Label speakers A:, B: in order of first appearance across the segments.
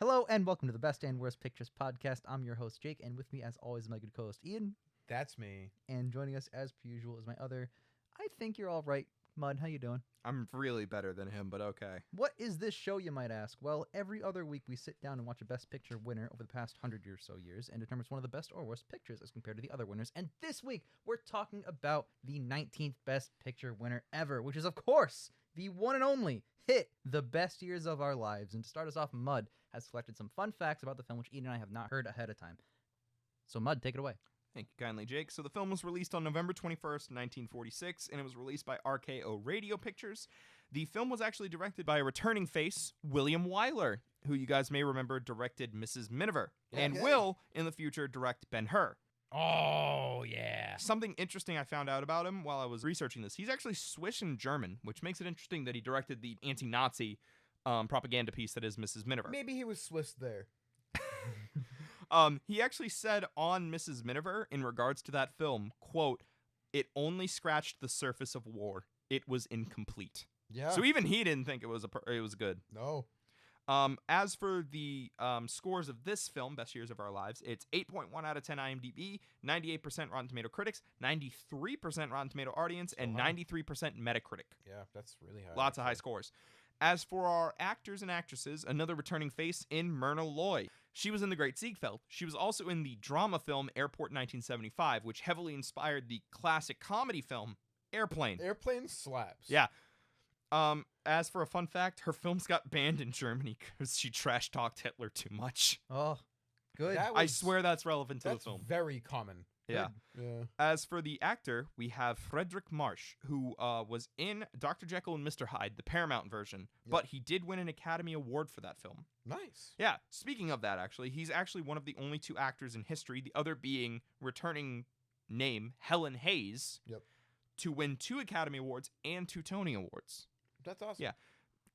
A: Hello and welcome to the Best and Worst Pictures podcast. I'm your host, Jake, and with me, as always, is my good co-host, Ian.
B: That's me.
A: And joining us, as per usual, is my other, I think you're all right, Mud. How you doing?
C: I'm really better than him, but okay.
A: What is this show, you might ask? Well, every other week we sit down and watch a Best Picture winner over the past 100 or so years and determines one of the best or worst pictures as compared to the other winners. And this week, we're talking about the 19th Best Picture winner ever, which is, of course, the one and only hit The Best Years of Our Lives. And to start us off, Mud has collected some fun facts about the film, which Ian and I have not heard ahead of time. So, Mud, take it away.
C: Thank you kindly, Jake. So the film was released on November 21st, 1946, and it was released by RKO Radio Pictures. The film was actually directed by a returning face, William Wyler, who you guys may remember directed Mrs. Miniver, and will, in the future, direct Ben-Hur.
B: Oh, yeah.
C: Something interesting I found out about him while I was researching this, he's actually Swiss and German, which makes it interesting that he directed the anti-Nazi propaganda piece that is Mrs. Miniver.
B: Maybe he was Swiss there.
C: He actually said on Mrs. Miniver, in regards to that film, quote, "It only scratched the surface of war. It was incomplete."
B: Yeah.
C: So even he didn't think it was good.
B: No.
C: As for the scores of this film, Best Years of Our Lives, it's 8.1 out of 10 IMDb, 98% Rotten Tomato critics, 93% Rotten Tomato audience, and 93% Metacritic.
B: Yeah, that's really high.
C: Lots of high scores. As for our actors and actresses, another returning face in Myrna Lloyd. She was in The Great Ziegfeld. She was also in the drama film Airport 1975, which heavily inspired the classic comedy film Airplane.
B: Airplane slaps.
C: Yeah. As for a fun fact, her films got banned in Germany because she trash-talked Hitler too much.
A: Oh, good.
C: I swear that's relevant to the film.
B: Very common.
C: Yeah.
B: Yeah.
C: As for the actor, we have Frederick Marsh, who was in Dr. Jekyll and Mr. Hyde, the Paramount version, but he did win an Academy Award for that film.
B: Nice.
C: Yeah, speaking of that, actually, he's actually one of the only two actors in history, the other being returning name Helen Hayes, to win 2 Academy Awards and 2 Tony Awards.
B: That's awesome.
C: Yeah.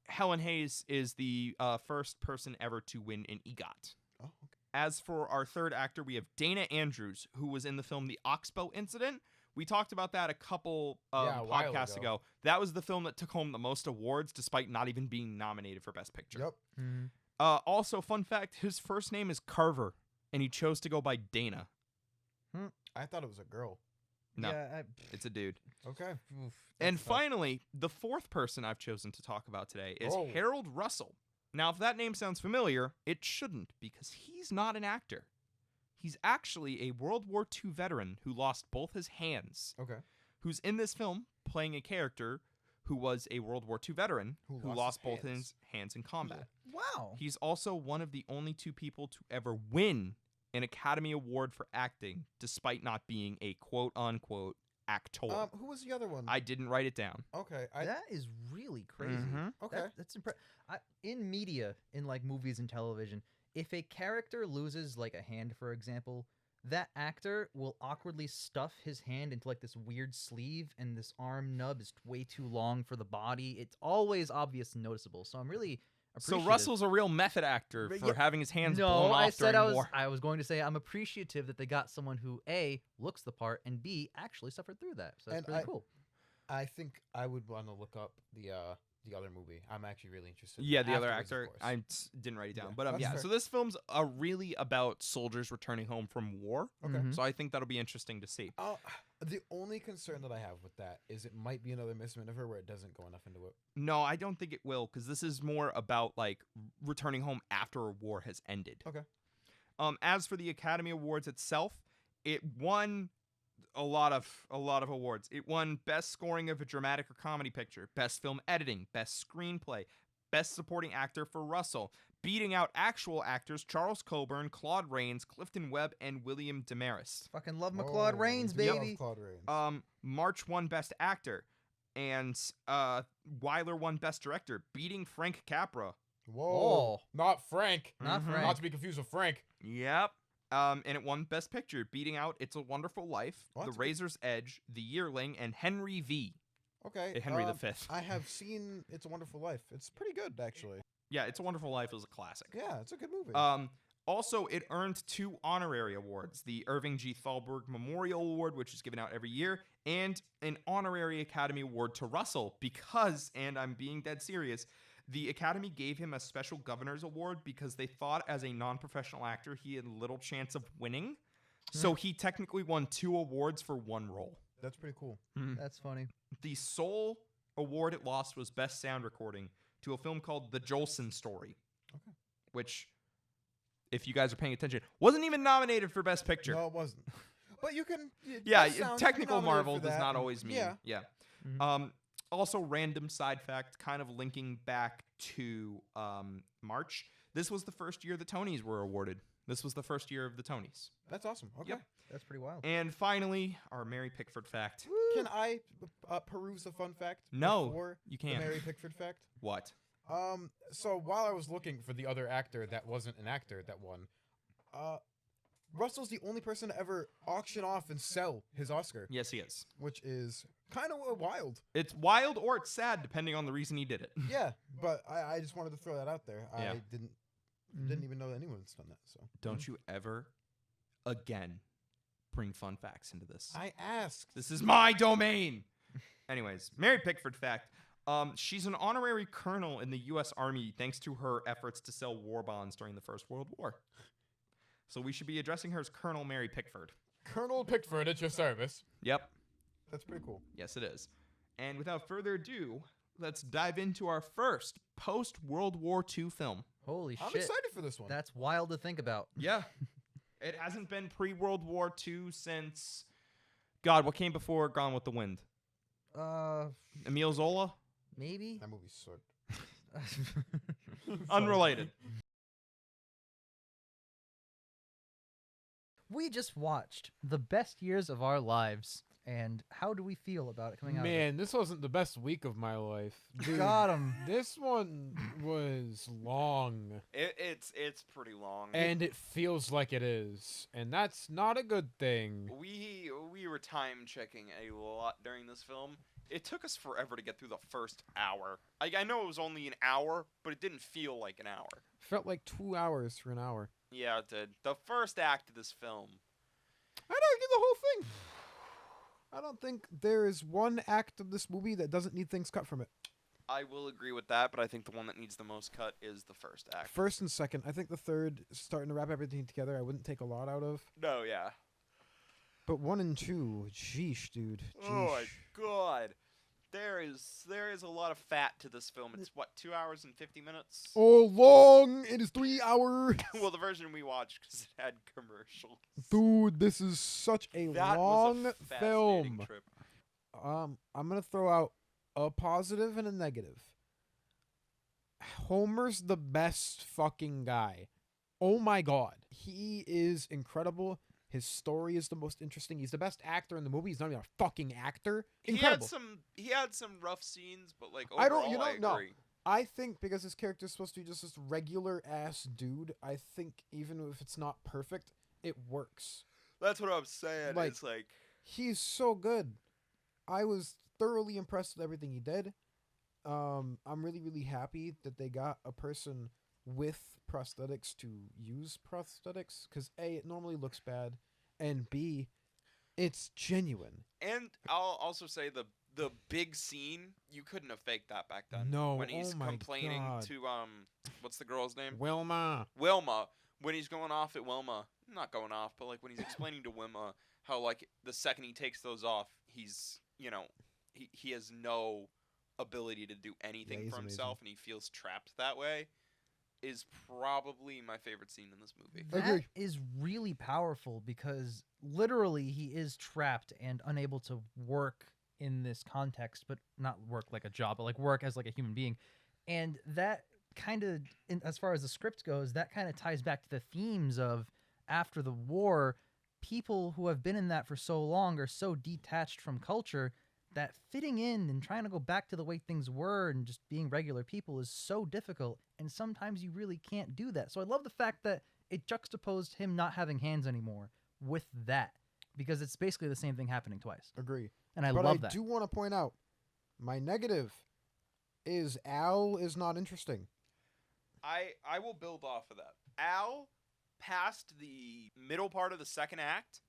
C: Helen Hayes is the first person ever to win an EGOT.
B: Oh, okay.
C: As for our third actor, we have Dana Andrews, who was in the film The Oxbow Incident. We talked about that a couple podcasts ago. That was the film that took home the most awards, despite not even being nominated for Best Picture.
B: Yep.
A: Mm-hmm.
C: Also, fun fact, his first name is Carver, and he chose to go by Dana.
B: I thought it was a girl.
C: No,
A: Yeah,
C: it's a dude.
B: Okay.
A: Oof,
C: And finally, the fourth person I've chosen to talk about today is Harold Russell. Now, if that name sounds familiar, it shouldn't, because he's not an actor. He's actually a World War II veteran who lost both his hands.
B: Okay.
C: Who's in this film playing a character who was a World War II veteran who lost both his hands in combat.
A: Wow.
C: He's also one of the only 2 people to ever win an Academy Award for acting, despite not being a quote-unquote actor.
B: Who was the other one?
C: I didn't write it down.
B: Okay.
A: That is really crazy.
C: Mhm.
B: Okay.
A: That's impressive. In media, in like movies and television, if a character loses like a hand, for example, that actor will awkwardly stuff his hand into like this weird sleeve, and this arm nub is way too long for the body. It's always obvious and noticeable. So I'm really appreciative.
C: So Russell's a real method actor for having his hands blown off
A: I said
C: during war.
A: I was going to say I'm appreciative that they got someone who A, looks the part, and B, actually suffered through that. So that's really cool.
B: I think I would want to look up the other movie. I'm actually really interested.
C: Yeah, the other
B: Afterwards, of
C: actor.
B: course.
C: I didn't write it down.
B: Yeah,
C: But
B: that's
C: yeah,
B: fair.
C: so this film's really about soldiers returning home from war.
B: Okay.
A: Mhm.
C: So I think that'll be interesting to see.
B: The only concern that I have with that is it might be another Miss Miniver where it doesn't go enough into it.
C: No, I don't think it will, because this is more about like returning home after a war has ended.
B: Okay.
C: As for the Academy Awards itself, it won a lot of awards. It won Best Scoring of a Dramatic or Comedy Picture, Best Film Editing, Best Screenplay, Best Supporting Actor for Russell, beating out actual actors Charles Coburn, Claude Rains, Clifton Webb, and William Demarest.
A: Fucking love my Claude Rains, baby.
B: Claude Rains.
C: March won Best Actor, and Wyler won Best Director, beating Frank Capra.
B: Whoa. Not Frank.
A: Not Frank.
B: Not to be confused with Frank.
C: Yep. And it won Best Picture, beating out It's a Wonderful Life,
B: Oh,
C: The
B: that's good.
C: Razor's Edge, The Yearling, and Henry V.
B: Okay.
C: Henry V.
B: I have seen It's a Wonderful Life. It's pretty good, actually.
C: Yeah, It's a Wonderful Life is a classic.
B: Yeah, it's a good movie.
C: Also, it earned 2 honorary awards, the Irving G. Thalberg Memorial Award, which is given out every year, and an honorary Academy Award to Russell because, and I'm being dead serious, The Academy gave him a special governor's award because they thought as a non-professional actor he had little chance of winning. So he technically won 2 awards for 1 role.
B: That's pretty cool.
A: That's funny.
C: The sole award it lost was Best Sound Recording to a film called The Jolson Story, which, if you guys are paying attention, wasn't even nominated for Best Picture.
B: No, it wasn't. But you can...
C: Technical marvel does not always mean.
B: Yeah.
C: Also, random side fact, kind of linking back to March. This was the first year the Tonys were awarded. This was the first year of the Tonys.
B: That's awesome. Okay.
C: Yep.
A: That's pretty wild.
C: And finally, our Mary Pickford fact.
B: Can I peruse the fun fact?
C: No,
B: before
C: you
B: the
C: can't.
B: Mary Pickford fact?
C: What?
B: So while I was looking for the other actor that wasn't an actor that won, Russell's the only person to ever auction off and sell his Oscar.
C: Yes, he is.
B: Which is kind of wild.
C: It's wild or it's sad, depending on the reason he did it.
B: Yeah, but I just wanted to throw that out there.
C: Yeah.
B: I didn't even know that anyone's done that. So
C: Don't you ever, again, bring fun facts into this.
B: I asked.
C: This is my domain. Anyways, Mary Pickford fact. She's an honorary colonel in the U.S. Army thanks to her efforts to sell war bonds during the First World War. So we should be addressing her as Colonel Mary Pickford.
B: Colonel Pickford at your service.
C: Yep.
B: That's pretty cool.
C: Yes, it is. And without further ado, let's dive into our first post-World War II film.
A: Holy shit.
B: I'm excited for this one.
A: That's wild to think about.
C: Yeah. It hasn't been pre-World War II since... God, what came before Gone with the Wind? Emile Zola?
A: Maybe?
B: That movie sucked.
C: Unrelated.
A: We just watched The Best Years of Our Lives, and how do we feel about it coming out?
D: Man, this wasn't the best week of my life. Dude,
A: Got him.
D: this one was long.
E: It's pretty long.
D: And it feels like it is. And that's not a good thing.
E: We were time checking a lot during this film. It took us forever to get through the first hour. I know it was only an hour, but it didn't feel like an hour.
D: Felt like 2 hours for an hour.
E: Yeah, it did. The first act of this film.
D: I'd argue the whole thing. I don't think there is one act of this movie that doesn't need things cut from it.
E: I will agree with that, but I think the one that needs the most cut is the first act.
D: First and second. I think the third is starting to wrap everything together. I wouldn't take a lot out of.
E: No, yeah.
D: But 1 and 2, sheesh, dude. Sheesh.
E: Oh my god. There is a lot of fat to this film. It's what, 2 hours and 50 minutes?
D: Oh, long! It is 3 hours!
E: Well, the version we watched because it had commercials.
D: Dude, this is such a
E: That
D: long
E: was a fascinating
D: film.
E: trip.
D: I'm gonna throw out a positive and a negative. Homer's the best fucking guy. Oh my god. He is incredible. His story is the most interesting. He's the best actor in the movie. He's not even a fucking actor. Incredible.
E: He had some rough scenes, but like
D: I
E: overall,
D: don't- you know,
E: I
D: no.
E: agree.
D: I think because his character is supposed to be just this regular ass dude, I think even if it's not perfect, it works.
E: That's what I'm saying.
D: Like-
E: It's like
D: He's so good. I was thoroughly impressed with everything he did. I'm really, really happy that they got a person with prosthetics to use prosthetics, because A, it normally looks bad, and B, it's genuine.
E: And I'll also say the big scene, you couldn't have faked that back then.
D: No,
E: when he's
D: oh my
E: complaining
D: God.
E: to what's the girl's name?
D: Wilma.
E: Wilma. When he's going off at Wilma, not going off, but like when he's explaining to Wilma how like the second he takes those off, he's he has no ability to do anything
D: he's
E: for
D: amazing.
E: himself, and he feels trapped that way, is probably my favorite scene in this movie.
A: That
D: Agree.
A: is really powerful because literally he is trapped and unable to work in this context, but not work like a job, but like work as like a human being. And that kind of, as far as the script goes, that kind of ties back to the themes of after the war, people who have been in that for so long are so detached from culture that fitting in and trying to go back to the way things were and just being regular people is so difficult. And sometimes you really can't do that. So I love the fact that it juxtaposed him not having hands anymore with that, because it's basically the same thing happening twice.
D: Agree.
A: And I
D: but
A: love
D: I
A: that.
D: do want to point out, my negative is Al is not interesting.
E: I will build off of that. Al, past the middle part of the second act,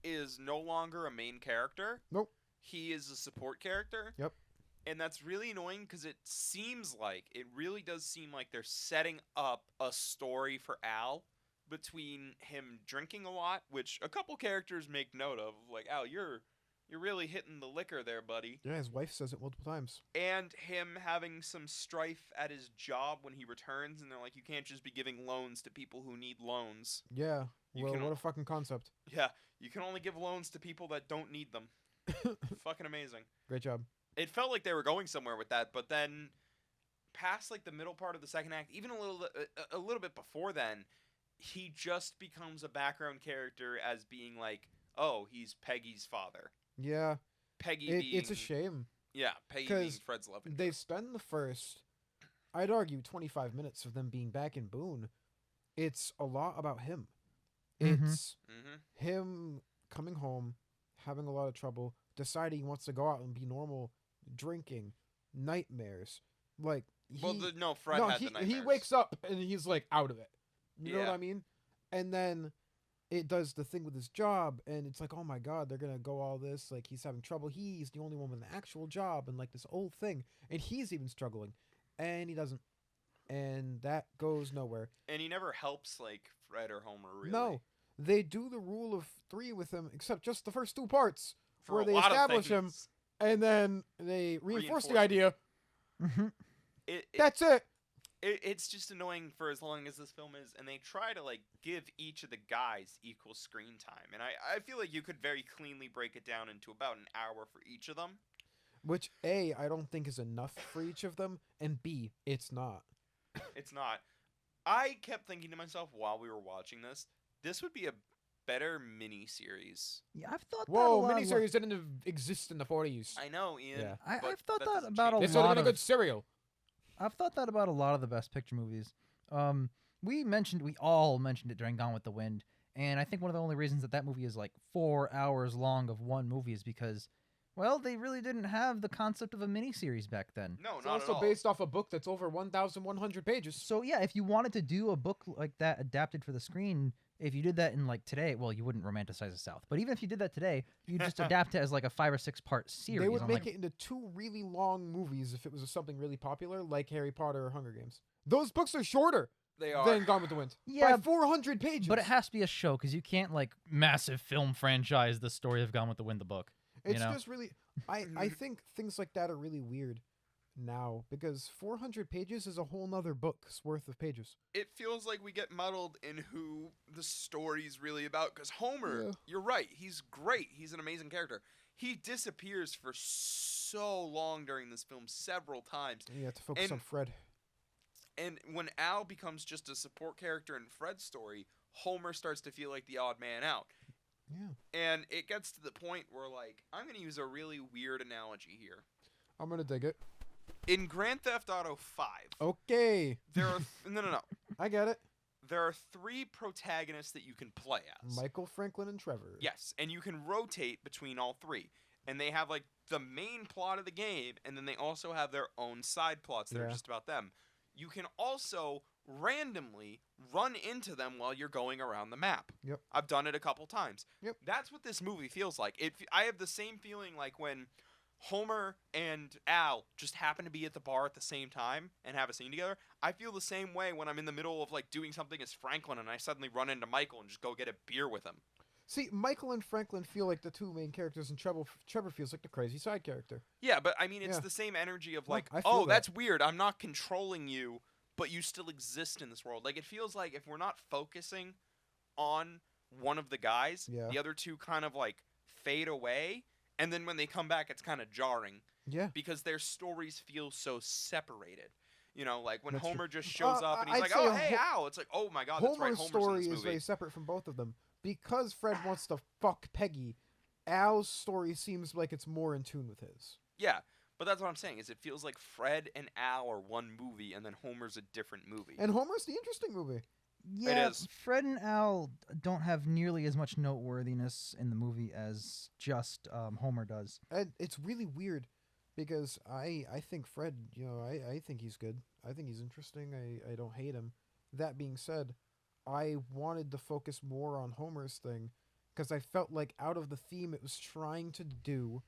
E: is no longer a main character.
D: Nope.
E: He is a support character.
D: Yep.
E: And that's really annoying because it really does seem like they're setting up a story for Al between him drinking a lot, which a couple characters make note of, like, Al, you're really hitting the liquor there, buddy.
D: Yeah, his wife says it multiple times.
E: And him having some strife at his job when he returns, and they're like, you can't just be giving loans to people who need loans.
D: Yeah.
E: You
D: Well,
E: can
D: what a fucking concept.
E: Yeah, you can only give loans to people that don't need them. Fucking amazing.
D: Great job.
E: It felt like they were going somewhere with that, but then past like the middle part of the second act, even a little bit before then, he just becomes a background character as being like, oh, he's Peggy's father.
D: Yeah.
E: Peggy being
D: It's a shame.
E: Yeah, Peggy being
D: 'Cause
E: Fred's love interest.
D: They spend the first, I'd argue, 25 minutes of them being back in Boone. It's a lot about him.
A: Mhm.
D: It's
E: Mm-hmm.
D: him coming home, having a lot of trouble, deciding he wants to go out and be normal, drinking, nightmares. Like,
E: Fred had the nightmares.
D: he wakes up and he's like out of it. You know what
E: Yeah.
D: I mean? And then it does the thing with his job, and it's like, oh my god, they're gonna go all this. Like, he's having trouble. He's the only one with an actual job, and like this old thing, and he's even struggling, and he doesn't, and that goes nowhere.
E: And he never helps like Fred or Homer really.
D: No, they do the rule of 3 with him, except just the first 2 parts,
E: For
D: where
E: a
D: they
E: lot of
D: establish him,
E: things.
D: and then they reinforce the
E: Reinforce.
D: idea.
A: Mhm.
D: That's it.
E: It's just annoying for as long as this film is, and they try to like give each of the guys equal screen time, and I feel like you could very cleanly break it down into about an hour for each of them.
D: Which A, I don't think is enough for each of them, and B, it's not.
E: It's not. I kept thinking to myself while we were watching this would be a better mini series.
A: Yeah, I've thought
D: Whoa,
A: that a lot.
D: miniseries didn't exist in the 40s.
E: I know, Ian.
D: Yeah.
A: I've
E: but
A: thought that
E: doesn't
A: about
E: change
A: a
D: This
E: it.
D: would
A: lot
D: have been a
A: of
D: good serial.
A: I've thought that about a lot of the Best Picture movies. We all mentioned it during Gone with the Wind, and I think one of the only reasons that movie is like 4 hours long of one movie is because, well, they really didn't have the concept of a miniseries back then.
E: No,
D: It's
E: not
D: also
E: at all.
D: based off a book that's over 1,100 pages.
A: So yeah, if you wanted to do a book like that adapted for the screen, if you did that in like today, well, you wouldn't romanticize the South. But even if you did that today, you just adapt it as like a 5 or 6 part series.
D: They would
A: I'm
D: make
A: like,
D: it into 2 really long movies if it was something really popular, like Harry Potter or Hunger Games. Those books are shorter
E: They are.
D: than Gone with the Wind.
A: Yeah,
D: By 400 pages.
A: but it has to be a show because you can't like massive film franchise the story of Gone with the Wind, the book.
D: It's
A: you know?
D: just really... I think things like that are really weird now, because 400 pages is a whole nother book's worth of pages.
E: It feels like we get muddled in who the story's really about. Because Homer,
D: Yeah.
E: you're right. He's great. He's an amazing character. He disappears for so long during this film, several times.
D: You have to focus
E: And-
D: on Fred.
E: And when Al becomes just a support character in Fred's story, Homer starts to feel like the odd man out.
D: Yeah.
E: And it gets to the point where, like, I'm going to use a really weird analogy here.
D: I'm gonna dig it.
E: In Grand Theft Auto 5,
D: Okay.
E: there are... No.
D: I get it.
E: There are 3 protagonists that you can play as.
D: Michael, Franklin, and Trevor.
E: Yes, and you can rotate between all 3. And they have, like, the main plot of the game, and then they also have their own side plots that are
D: Yeah.
E: just about them. You can also randomly run into them while you're going around the map.
D: Yep.
E: I've done it a couple times.
D: Yep.
E: That's what this movie feels like. I have the same feeling like when Homer and Al just happen to be at the bar at the same time and have a scene together. I feel the same way when I'm in the middle of, like, doing something as Franklin and I suddenly run into Michael and just go get a beer with him.
D: See, Michael and Franklin feel like the 2 main characters, and Trevor feels like the crazy side character.
E: Yeah, but I mean, it's
D: Yeah.
E: the same energy of
D: No,
E: like,
D: I feel
E: oh,
D: that.
E: that's weird. I'm not controlling you, but you still exist in this world. Like, it feels like if we're not focusing on one of the guys,
D: Yeah.
E: the other 2 kind of like fade away. And then when they come back, it's kind of jarring
D: Yeah.
E: because their stories feel so separated. You know, like when
D: That's true.
E: Homer just shows up and he's
D: I'd
E: like,
D: say
E: oh, hey, Al. It's like, oh my God, that's right.
D: Homer's
E: Homer's
D: story
E: in this
D: is
E: movie.
D: very separate from both of them. Because Fred wants to fuck Peggy, Al's story seems like it's more in tune with his.
E: Yeah, but that's what I'm saying is it feels like Fred and Al are one movie and then Homer's a different movie.
D: And Homer's the interesting movie.
A: Yeah,
E: is.
A: Fred and Al don't have nearly as much noteworthiness in the movie as just Homer does.
D: And it's really weird because I think Fred, I think he's good. I think he's interesting. I don't hate him. That being said, I wanted to focus more on Homer's thing because I felt like out of the theme it was trying to do,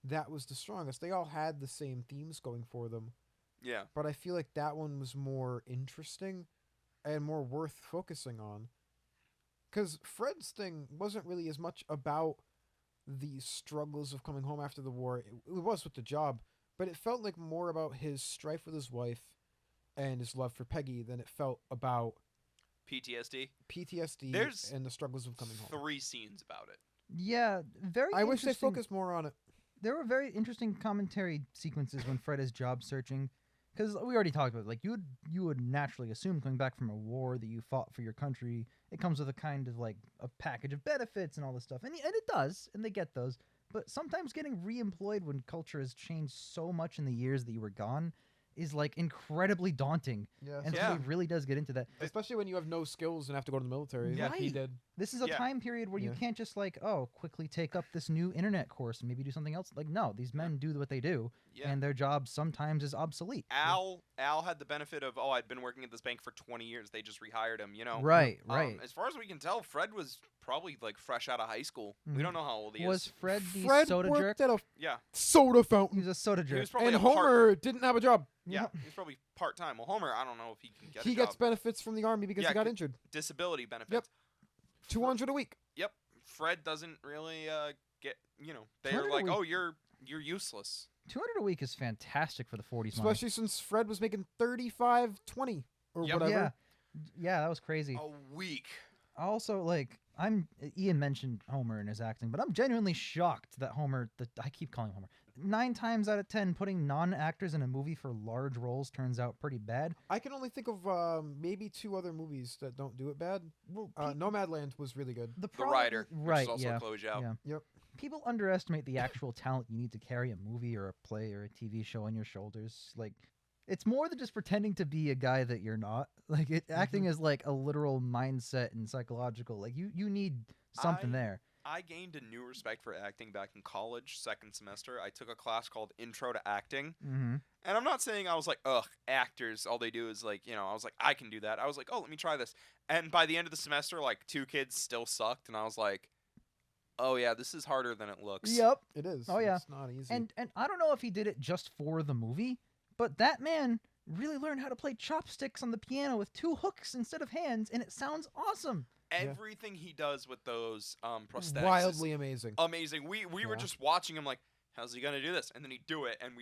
D: that was the strongest. They all had the same themes going for them,
E: Yeah.
D: but I feel like that one was more interesting and more worth focusing on. Because Fred's thing wasn't really as much about the struggles of coming home after the war. It was with the job, but it felt like more about his strife with his wife and his love for Peggy than it felt about
E: PTSD.
D: PTSD
E: There's
D: and the struggles of coming home.
E: 3 scenes about it.
A: Yeah, very.
D: I wish they
A: interesting-
D: focused more on it.
A: There were very interesting commentary sequences when Fred is job searching, because we already talked about it. Like you would naturally assume coming back from a war that you fought for your country, it comes with a kind of like a package of benefits and all this stuff, and it does, and they get those. But sometimes getting re-employed when culture has changed so much in the years that you were gone is like incredibly daunting,
D: Yes.
A: and
E: Yeah.
A: so he really does get into that.
D: Especially when you have no skills and have to go to the military,
A: Yeah.
D: like he
A: Right.
D: did.
A: This is a
E: Yeah.
A: time period where you
D: Yeah.
A: can't just like, oh, quickly take up this new internet course and maybe do something else. Like, no, these men do what they do,
E: Yeah.
A: and their job sometimes is obsolete.
E: Al had the benefit of, I'd been working at this bank for 20 years. They just rehired him, you know.
A: Right, right.
E: As far as we can tell, Fred was probably like fresh out of high school.
A: Mhm.
E: We don't know how old he
A: Was
E: is.
A: Fred the
D: Fred
A: soda
D: worked
A: jerk?
D: at a
E: Yeah.
D: soda
A: He
D: fountain,
A: was a soda
E: He
A: jerk.
E: was probably
D: and
E: a part-
D: Homer didn't have a job.
E: Yeah, he's probably part-time. Well, Homer, I don't know if he can get
D: He
E: a
D: gets
E: job.
D: benefits from the army because
E: Yeah,
D: he got
E: c-
D: injured.
E: Disability benefits.
D: 200 a week.
E: Yep. Fred doesn't really get, they're
A: 200 a
E: like,
A: week.
E: "Oh, you're useless."
A: 200 a week is fantastic for the 40s. money.
D: Especially since Fred was making 35.20 or
E: Yep.
D: whatever.
A: Yeah, yeah, that was crazy.
E: A week.
A: Also, like, Ian mentioned Homer and his acting, but I'm genuinely shocked that I keep calling him Homer. 9 times out of 10, putting non-actors in a movie for large roles turns out pretty bad.
D: I can only think of maybe 2 other movies that don't do it bad.
A: Well,
D: Nomadland was really good.
E: The Rider, which
A: right?
E: is also
A: Yeah,
E: Chloe Zhao.
A: yeah.
D: Yep.
A: People underestimate the actual talent you need to carry a movie or a play or a TV show on your shoulders. Like, it's more than just pretending to be a guy that you're not. Like, acting is like a literal mindset and psychological. Like, you need something there.
E: I gained a new respect for acting back in college, 2nd semester. I took a class called Intro to Acting.
A: Mm-hmm.
E: And I'm not saying I was like, ugh, actors, all they do is like, I was like, I can do that. I was like, oh, let me try this. And by the end of the semester, like 2 kids still sucked. And I was like, oh, yeah, this is harder than it looks.
A: Yep.
D: It is.
A: Oh, yeah.
D: It's not easy.
A: And I don't know if he did it just for the movie, but that man really learned how to play chopsticks on the piano with 2 hooks instead of hands, and it sounds awesome.
E: Everything he does with those prosthetics
D: wildly
E: is
D: amazing.
E: amazing. We were
D: Yeah.
E: just watching him like, how's he going to do this? And then he'd do it, and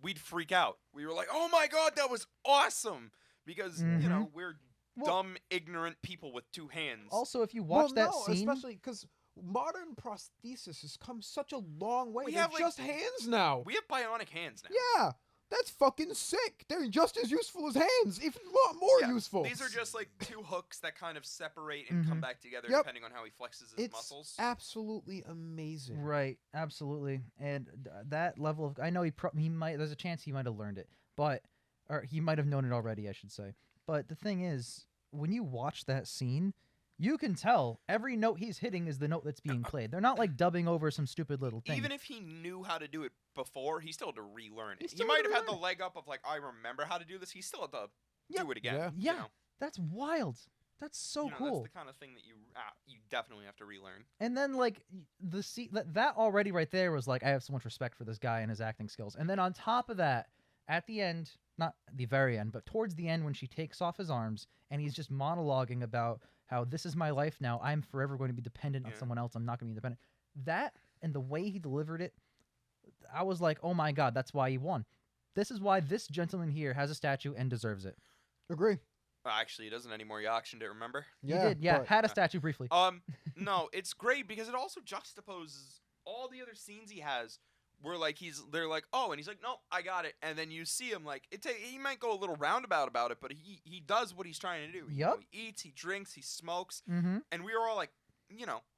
E: we'd freak out. We were like, oh, my God, that was awesome. Because,
A: Mhm.
E: we're
A: Well-
E: dumb, ignorant people with 2 hands.
A: Also, if you watch that
D: no,
A: scene,
D: especially because modern prosthesis has come such a long way.
E: We
D: They're
E: have, like-
D: just hands now.
E: we have bionic hands now.
D: Yeah, that's fucking sick. They're just as useful as hands, if not more
E: Yeah,
D: useful.
E: These are just like 2 hooks that kind of separate and come
A: Mhm.
E: back together
D: Yep.
E: depending on how he flexes his
D: it's
E: muscles.
D: absolutely amazing.
A: right? Absolutely, and that level of I know he might. There's a chance he might have learned it, or he might have known it already, I should say. But the thing is, when you watch that scene, you can tell every note he's hitting is the note that's being played. They're not like dubbing over some stupid little thing.
E: Even if he knew how to do it before, he still had to relearn
A: He
E: it. He
A: still
E: might
A: had to
E: have had the
A: relearn
E: leg up of like, I remember how to do this. He still had to
A: Yep.
E: do it again.
D: Yeah.
E: you
A: Yeah.
E: know?
A: That's wild. That's so cool.
E: That's the kind of thing that you definitely have to relearn.
A: And then like that already right there was like I have so much respect for this guy and his acting skills. And then on top of that, at the end, not the very end, but towards the end when she takes off his arms and he's just monologuing about how this is my life now. I'm forever going to be dependent on
E: Yeah.
A: someone else. I'm not going to be independent. That and the way he delivered it, I was like, "Oh my god, that's why he won. This is why this gentleman here has a statue and deserves it."
D: Agree.
E: Actually, he doesn't anymore. You auctioned it, remember?
D: Yeah,
A: he did. Yeah,
D: but-
A: had a statue briefly.
E: No, it's great because it also juxtaposes all the other scenes he has where like they're like, oh, and he's like, no, I got it, and then you see him like he might go a little roundabout about it, but he does what he's trying to do.
A: Yup.
E: He eats, he drinks, he smokes,
A: Mm-hmm.
E: and we were all like,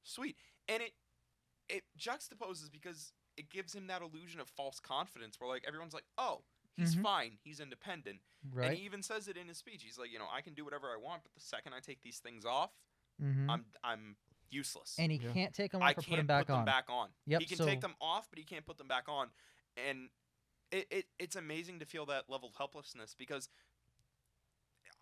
E: sweet, and it juxtaposes because it gives him that illusion of false confidence where like everyone's like, oh, he's
A: Mhm.
E: fine, he's independent,
A: Right.
E: and he even says it in his speech. He's like, I can do whatever I want, but the second I take these things off,
A: Mm-hmm.
E: I'm useless.
A: And he
D: Yeah.
A: can't take them
E: I
A: off or
E: can't
A: put them back on.
E: back on.
A: Yep,
E: He can
A: so-
E: take them off, but he can't put them back on. And it's amazing to feel that level of helplessness because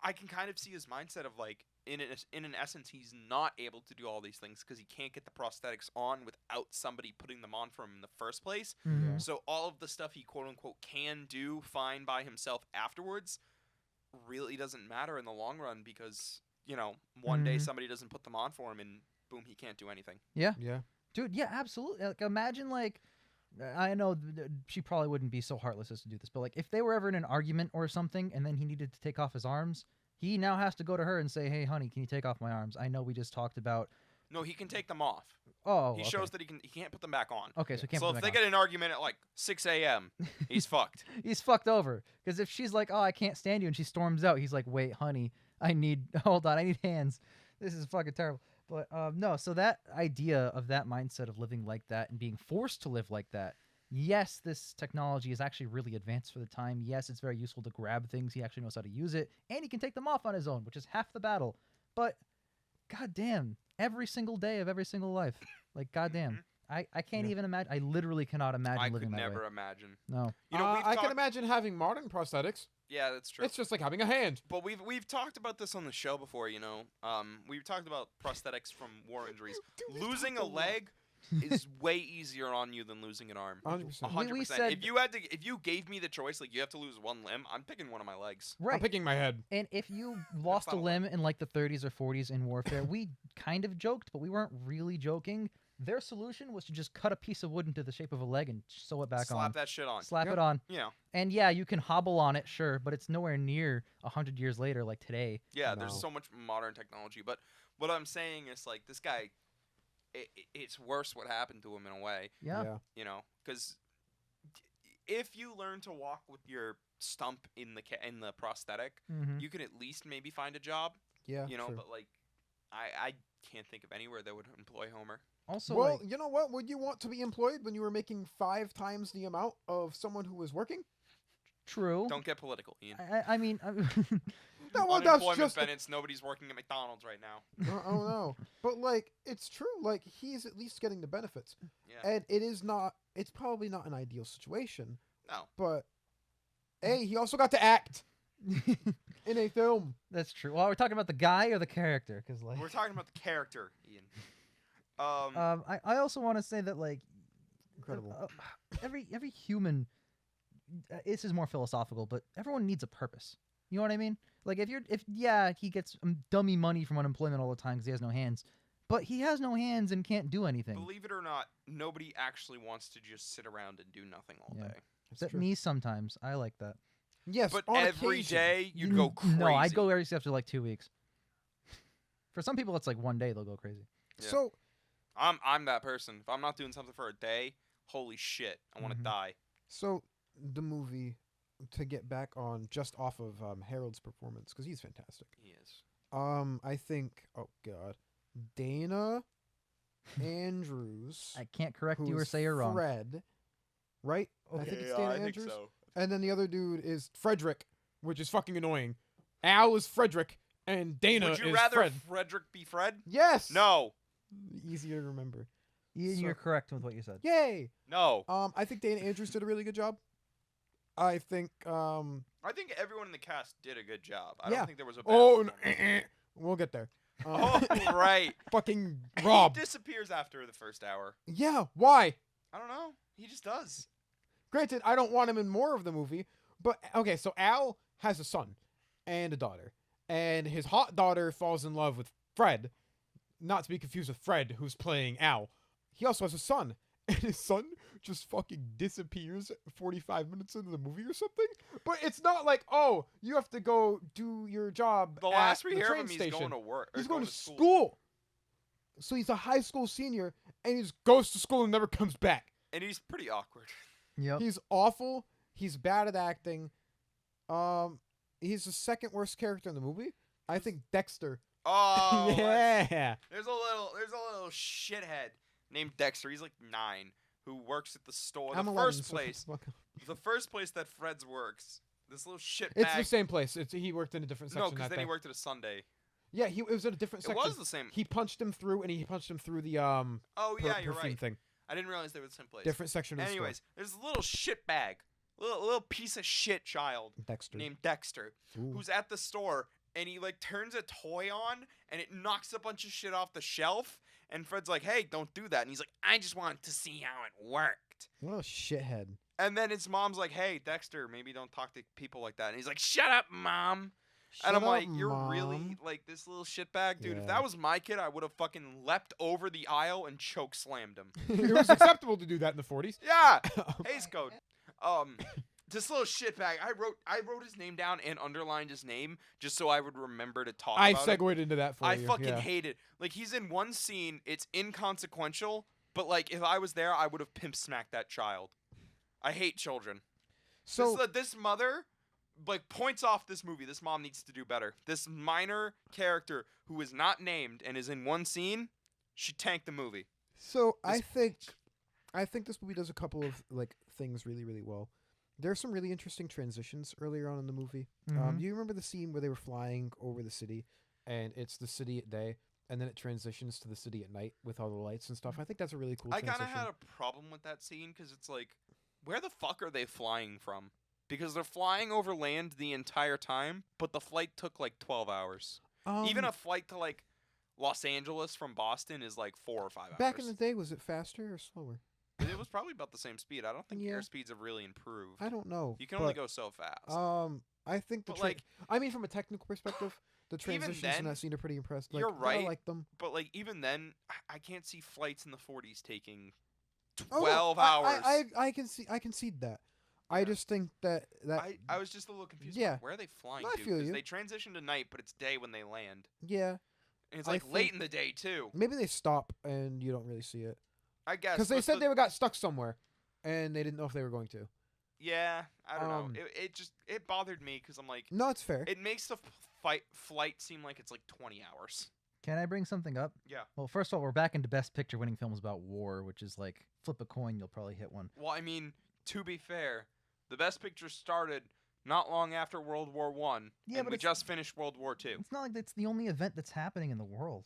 E: I can kind of see his mindset of like, in an essence, he's not able to do all these things because he can't get the prosthetics on without somebody putting them on for him in the first place.
A: Mhm.
E: So all of the stuff he quote unquote can do fine by himself afterwards really doesn't matter in the long run because, one day
A: Mhm.
E: somebody doesn't put them on for him and boom, he can't do anything.
D: Yeah.
A: Dude, yeah, absolutely. Like, imagine, like, I know she probably wouldn't be so heartless as to do this, but, like, if they were ever in an argument or something and then he needed to take off his arms, he now has to go to her and say, hey, honey, can you take off my arms? I know we just talked about...
E: No, he can take them off.
A: Oh,
E: He
A: okay.
E: shows that he can't put them back on.
A: Okay, so he can't
E: So
A: put
E: if
A: them
E: they
A: back
E: get in an argument at like 6 a.m., he's fucked.
A: on. He's fucked over. Because if she's like, oh, I can't stand you, and she storms out, he's like, wait, honey, hold on, I need hands. This is fucking terrible. But no, so that idea of that mindset of living like that and being forced to live like that, yes, this technology is actually really advanced for the time. Yes, it's very useful to grab things. He actually knows how to use it. And he can take them off on his own, which is half the battle. But, goddamn, every single day of every single life. Like, goddamn. I can't even imagine. I literally cannot imagine
E: I
A: living
E: could
A: that
E: never
A: way.
E: imagine.
A: No.
D: I can imagine having modern prosthetics.
E: Yeah, that's true.
D: It's just like having a hand.
E: But we've talked about this on the show before, We've talked about prosthetics from war injuries. Losing a leg is way easier on you than losing an arm.
D: 100%.
E: 100%.
A: We said-
E: If you gave me the choice, like you have to lose one limb, I'm picking one of my legs.
A: Right.
D: I'm picking my head.
A: And if you lost a
E: not a
A: limb in like the 30s or 40s in warfare, we kind of joked, but we weren't really joking. Their solution was to just cut a piece of wood into the shape of a leg and sew it back
E: Slap
A: on.
E: that shit on.
A: Slap
D: Yep.
A: it on.
E: Yeah.
A: And yeah, you can hobble on it, sure, but it's nowhere near 100 years later like today.
E: Yeah, there's
D: No.
E: so much modern technology. But what I'm saying is, like, this guy, it's worse what happened to him in a way,
A: Yeah.
E: because if you learn to walk with your stump in the prosthetic,
A: Mhm.
E: you can at least maybe find a job,
D: Yeah. true.
E: but, like, I can't think of anywhere that would employ Homer.
A: Also,
D: Well,
A: like,
D: you know what? Would you want to be employed when you were making 5 times the amount of someone who was working?
A: true.
E: Don't get political, Ian.
A: I mean,
D: No, well, that's
E: Unemployment
D: just.
E: benefits, nobody's working at McDonald's right now.
D: Oh no! But like, it's true. Like, he's at least getting the benefits,
E: Yeah.
D: and it is not. It's probably not an ideal situation,
E: No.
D: but hey, he also got to act in a film.
A: that's true. Well, we're talking about the guy or the character, because like,
E: We're talking about the character, Ian.
A: I also want to say that like,
D: Incredible.
A: every human, this is more philosophical, but everyone needs a purpose. You know what I mean? Like if he gets dummy money from unemployment all the time because he has no hands, but he has no hands and can't do anything.
E: Believe it or not, nobody actually wants to just sit around and do nothing all
A: Yeah.
E: day.
A: Except me sometimes. I like that.
D: Yes,
E: But
D: on
E: every
D: occasion.
E: day you'd go crazy.
A: No, I'd go every after like 2 weeks. For some people, it's like one day they'll go crazy.
E: Yeah.
D: So
E: I'm that person. If I'm not doing something for a day, holy shit, I want to
A: Mhm.
E: die.
D: So the movie, to get back on just off of Harold's performance, because he's fantastic.
E: He is.
D: I think, oh god, Dana Andrews,
A: I can't correct you or
D: who's
A: say you're wrong.
D: Fred, right? I think it's
E: Yeah,
D: Dana
E: I think
D: Andrews.
E: so.
D: And then the other dude is Frederick, which is fucking annoying. Al is Frederick, and Dana
E: Would you
D: is
E: rather
D: Fred.
E: Frederick be Fred?
D: Yes.
E: No.
D: Easier to remember.
A: Ian,
D: So-
A: you're correct with what you said.
D: Yay.
E: No.
D: I think Dana Andrews did a really good job. I think.
E: I think everyone in the cast did a good job. I
D: Yeah.
E: don't think there was a bad
D: Oh, no,
E: performance.
D: we'll get there.
E: Oh, right.
D: Fucking Rob.
E: He disappears after the first hour.
D: Yeah. Why?
E: I don't know. He just does.
D: Granted, I don't want him in more of the movie, but okay. So Al has a son and a daughter, and his hot daughter falls in love with Fred, not to be confused with Fred, who's playing Al. He also has a son, and his son just fucking disappears 45 minutes into the movie or something. But it's not like, oh, you have to go do your job.
E: The
D: at
E: last we
D: the
E: hear of
D: train
E: him, he's
D: station.
E: going to work. or
D: He's going to
E: school.
D: school. So he's a high school senior, and he just goes to school and never comes back.
E: And he's pretty awkward.
A: Yep.
D: He's awful. He's bad at acting. He's the second worst character in the movie. I think Dexter.
E: Oh,
D: yeah.
E: There's a little shithead named Dexter. He's like 9, who works at the store.
D: I'm
E: The
D: 11,
E: first
D: so
E: place,
D: fuck off.
E: the first place that Fred's works. This little shitbag.
D: It's the same place. He worked in a different section.
E: No, because
D: that
E: then he
D: day.
E: worked at a Sunday.
D: Yeah, it was at a different
E: It
D: section.
E: was the same.
D: He punched him through, and he punched him through the
E: Oh yeah, you're
D: perfume
E: right.
D: thing.
E: I didn't realize they were the same place.
D: Different section of the
E: Anyways, there's a little shitbag, little piece of shit child
D: store. Dexter.
E: named Dexter,
D: Ooh.
E: who's at the store and he like turns a toy on and it knocks a bunch of shit off the shelf. And Fred's like, "Hey, don't do that." And he's like, "I just wanted to see how it worked."
D: What a shithead.
E: And then his mom's like, "Hey, Dexter, maybe don't talk to people like that." And he's like, "Shut up, Mom."
D: Shut
E: And I'm
D: up,
E: like, "You're really
D: Mom.
E: like this little shitbag, dude. If
D: Yeah.
E: that was my kid, I would have fucking leapt over the aisle and choke slammed him."
B: It was acceptable to do that in the 40s.
E: Yeah, Hays Code. This little shitbag. I wrote his name down and underlined his name just so I would remember to talk
B: I
E: about him.
B: segued into that for
E: I
B: you.
E: fucking
B: yeah.
E: hate it. Like, he's in one scene, it's inconsequential, but like if I was there, I would have pimp smacked that child. I hate children.
D: So
E: This mother like points off this movie. This mom needs to do better. This minor character who is not named and is in one scene, she tanked the movie.
D: I think this movie does a couple of like things really, really well. There's some really interesting transitions earlier on in the movie.
A: Mhm.
D: Do you remember the scene where they were flying over the city, and it's the city at day, and then it transitions to the city at night with all the lights and stuff? I think that's a really cool
E: I
D: transition.
E: kind of had a problem with that scene because it's like, where the fuck are they flying from? Because they're flying over land the entire time, but the flight took like 12 hours. Even a flight to like Los Angeles from Boston is like 4 or 5 hours.
D: back in the day, was it faster or slower?
E: It was probably about the same speed. I don't think
D: Yeah.
E: airspeeds have really improved.
D: I don't know.
E: You can only
D: but,
E: go so fast.
D: I think
E: But, like-
D: I mean, from a technical perspective, the
E: Even
D: transitions in
E: then,
D: that scene are pretty impressive. Like,
E: you're
D: I
E: right.
D: like them.
E: But like even then, I can't see flights in the 40s taking
D: Oh, no,
E: 12 hours.
D: I can see. I concede that. I
E: Yeah.
D: just think that
E: I was just a little confused.
D: Yeah.
E: Like, where are they flying
D: No, I
E: to?
D: feel you.
E: They transition to night, but it's day when they land,
D: yeah,
E: and it's
D: I
E: like late
D: think-
E: in the day too.
D: maybe they stop and you don't really see it
E: I guess
D: because they
E: but
D: said
E: the-
D: they got stuck somewhere and they didn't know if they were going to.
E: Yeah, I don't
D: um,
E: know. It bothered me because I'm like,
D: No, it's fair.
E: it makes the flight seem like it's like 20 hours.
A: Can I bring something up?
E: Yeah.
A: Well, first of all, we're back into Best Picture winning films about war, which is like flip a coin, you'll probably hit one.
E: Well, I mean, to be fair, the Best Picture started not long after World War One,
A: Yeah,
E: and
A: but
E: we
A: it's-
E: just finished World War Two.
A: It's not like that's the only event that's happening in the world.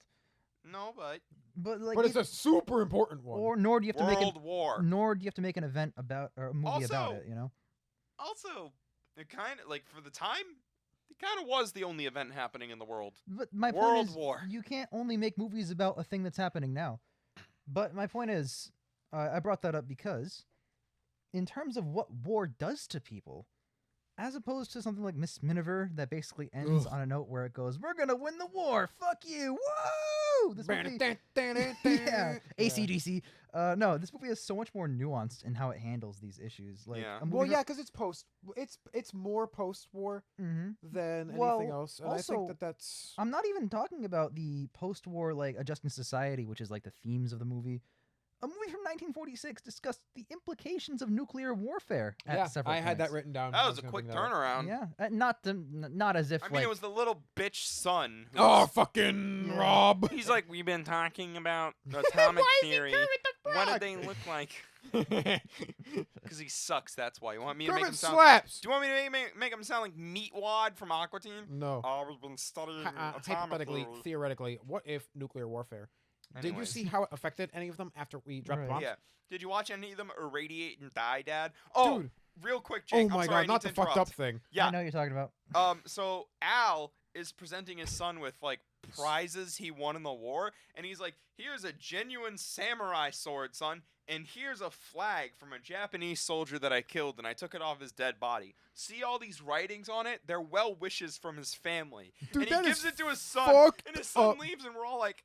E: No, but
A: But like,
B: But it's a super important one.
A: or nor do you have to make
E: World War.
A: nor do you have to make an event about or a movie about
E: Also-
A: it. You know.
E: Also, it kind of like for the time, it kind of was the only event happening in the world.
A: But my
E: World
A: point is,
E: War.
A: you can't only make movies about a thing that's happening now. But my point is, I brought that up because, in terms of what war does to people, as opposed to something like Miss Miniver that basically ends
B: Ugh.
A: on a note where it goes, "We're gonna win the war, fuck you, woo!" This movie, yeah, ACDC. No, this movie is so much more nuanced in how it handles these issues. Like,
E: Yeah.
A: a movie
D: Well, yeah, because it's more post-war
A: hmm
D: than
A: Well,
D: anything else, and I
A: also-
D: think that's
A: I'm not even talking about the post-war like adjusting society, which is like the themes of the movie. A movie from 1946 discussed the implications of nuclear warfare at
B: Yeah,
A: several
B: I had that
A: points.
B: written down.
E: That
B: I
E: was a
B: gonna
E: quick
B: bring that up.
E: turnaround.
A: Yeah, not as if
E: I mean,
A: like
E: it was the little bitch son. who
B: Oh,
E: was-
B: fucking
A: Yeah.
B: Rob.
E: He's like, we've been talking about atomic theory. What did they look like? Because he sucks. That's why. You want me to make him
B: Kermit
E: sound?
B: slaps.
E: Do you want me to make him sound like Meatwad from Aqua Teen?
D: no.
E: Oh, we've been studying atomic
B: Hypothetically,
E: theory.
B: theoretically, what if nuclear warfare? Did you
E: Anyways.
B: see how it affected any of them after we dropped
A: Right.
B: bombs?
E: Yeah. Did you watch any of them irradiate and die, Dad? Oh,
B: Dude.
E: real quick,
B: Oh
E: Jake.
B: my
E: I'm sorry, I
B: god,
E: need
B: not
E: to
B: the fucked up
E: interrupt.
B: thing.
E: Yeah.
A: I know what you're talking about.
E: So Al is presenting his son with like prizes he won in the war, and he's like, "Here's a genuine samurai sword, son, and here's a flag from a Japanese soldier that I killed, and I took it off his dead body. See all these writings on it? They're well wishes from his family."
B: Dude,
E: and he
B: that
E: gives
B: is
E: it to his son,
B: fucked
E: and his son
B: up.
E: leaves, and we're all like,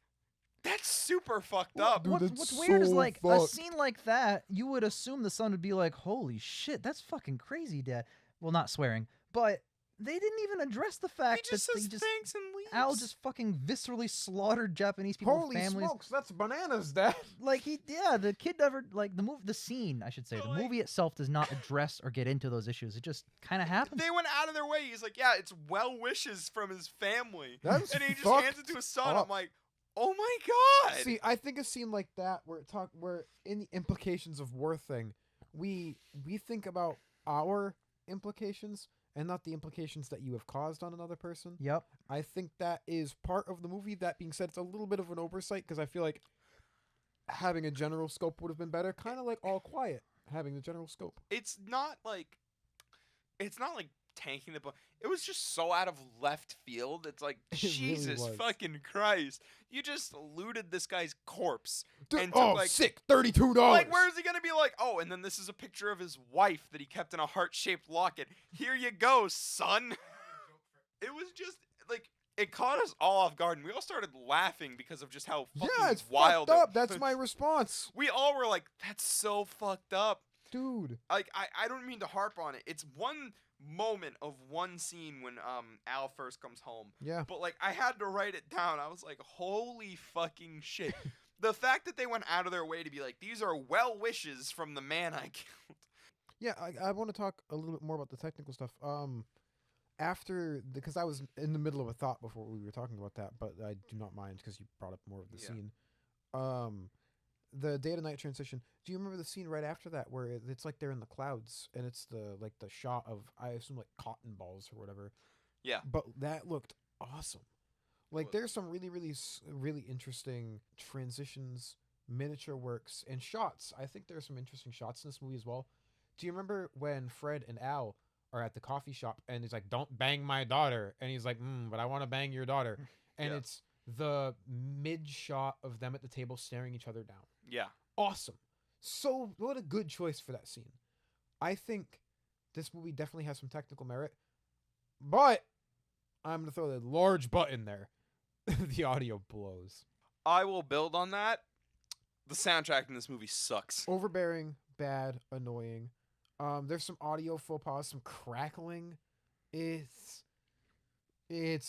E: "That's super fucked
A: Well,
E: up."
B: Dude,
A: what's
B: that's
A: weird is
B: so
A: like a
B: fucked.
A: scene like that, you would assume the son would be like, "Holy shit, that's fucking crazy, Dad." Well, not swearing, but they didn't even address the
E: He
A: fact
E: just
A: that
E: says
A: they just
E: thanks and leaves.
A: Al just fucking viscerally slaughtered Japanese people with
B: Holy
A: families.
B: smokes, that's bananas, Dad.
A: Like the kid never like the scene. I should say
E: But,
A: the
E: like-
A: movie itself does not address or get into those issues. It just kind of happens.
E: They went out of their way. He's like, "Yeah, it's well wishes from his family,"
B: That's
E: and he just
B: fucked
E: hands it to his son.
B: up.
E: I'm like, "Oh my god!"
D: See, I think a scene like that where in the implications of war thing, we think about our implications and not the implications that you have caused on another person.
A: Yep.
D: I think that is part of the movie. That being said, it's a little bit of an oversight because I feel like having a general scope would have been better. Kind of like All Quiet having the general scope.
E: it's not like tanking the boat. It was just so out of left field. It's like,
D: It really
E: Jesus
D: was.
E: fucking Christ. You just looted this guy's corpse.
D: Dude,
E: and took,
D: oh,
E: like,
D: sick! $32.
E: Like, where is he going to be like, oh, and then this is a picture of his wife that he kept in a heart-shaped locket. Here you go, son. It was just, like, it caught us all off guard, and we all started laughing because of just how fucking
D: Yeah, it's
E: wild
D: fucked
E: it
D: up. That's
E: was.
D: my response,
E: We all were like, that's so fucked up.
D: dude.
E: Like, I don't mean to harp on it. It's one moment of one scene when Al first comes home.
D: Yeah.
E: But, like, I had to write it down. I was like, holy fucking shit. The fact that they went out of their way to be like, these are well wishes from the man I killed.
D: Yeah, I want to talk a little bit more about the technical stuff. Because I was in the middle of a thought before we were talking about that, but I do not mind because you brought up more of the
E: Yeah.
D: scene. The day to night transition. Do you remember the scene right after that where it's like they're in the clouds and it's the shot of, I assume, like cotton balls or whatever.
E: Yeah.
D: But that looked awesome. Like,
E: Was.
D: there's some really, really, really interesting transitions, miniature works, and shots. I think there's some interesting shots in this movie as well. Do you remember when Fred and Al are at the coffee shop and he's like, "Don't bang my daughter," and he's like, "But I want to bang your daughter," and
E: Yeah.
D: it's the mid shot of them at the table staring each other down.
E: Yeah.
D: Awesome. So what a good choice for that scene. I think this movie definitely has some technical merit, but I'm gonna throw the large but in there. The audio blows.
E: I will build on that. The soundtrack in this movie sucks.
D: Overbearing, bad, annoying. There's some audio faux pas, some crackling. It's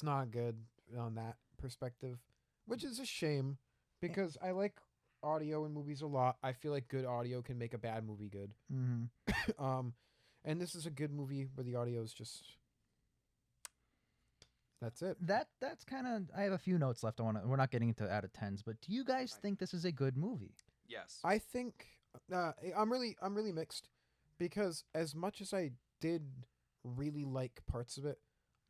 D: not good on that perspective, which is a shame because I like audio in movies a lot. I feel like good audio can make a bad movie good.
A: Mm-hmm.
D: And this is a good movie where the audio is just. That's it.
A: That's kind of. I have a few notes left. We're not getting into out of tens, but do you guys think this is a good movie?
E: Yes.
D: I think I'm really mixed because as much as I did really like parts of it,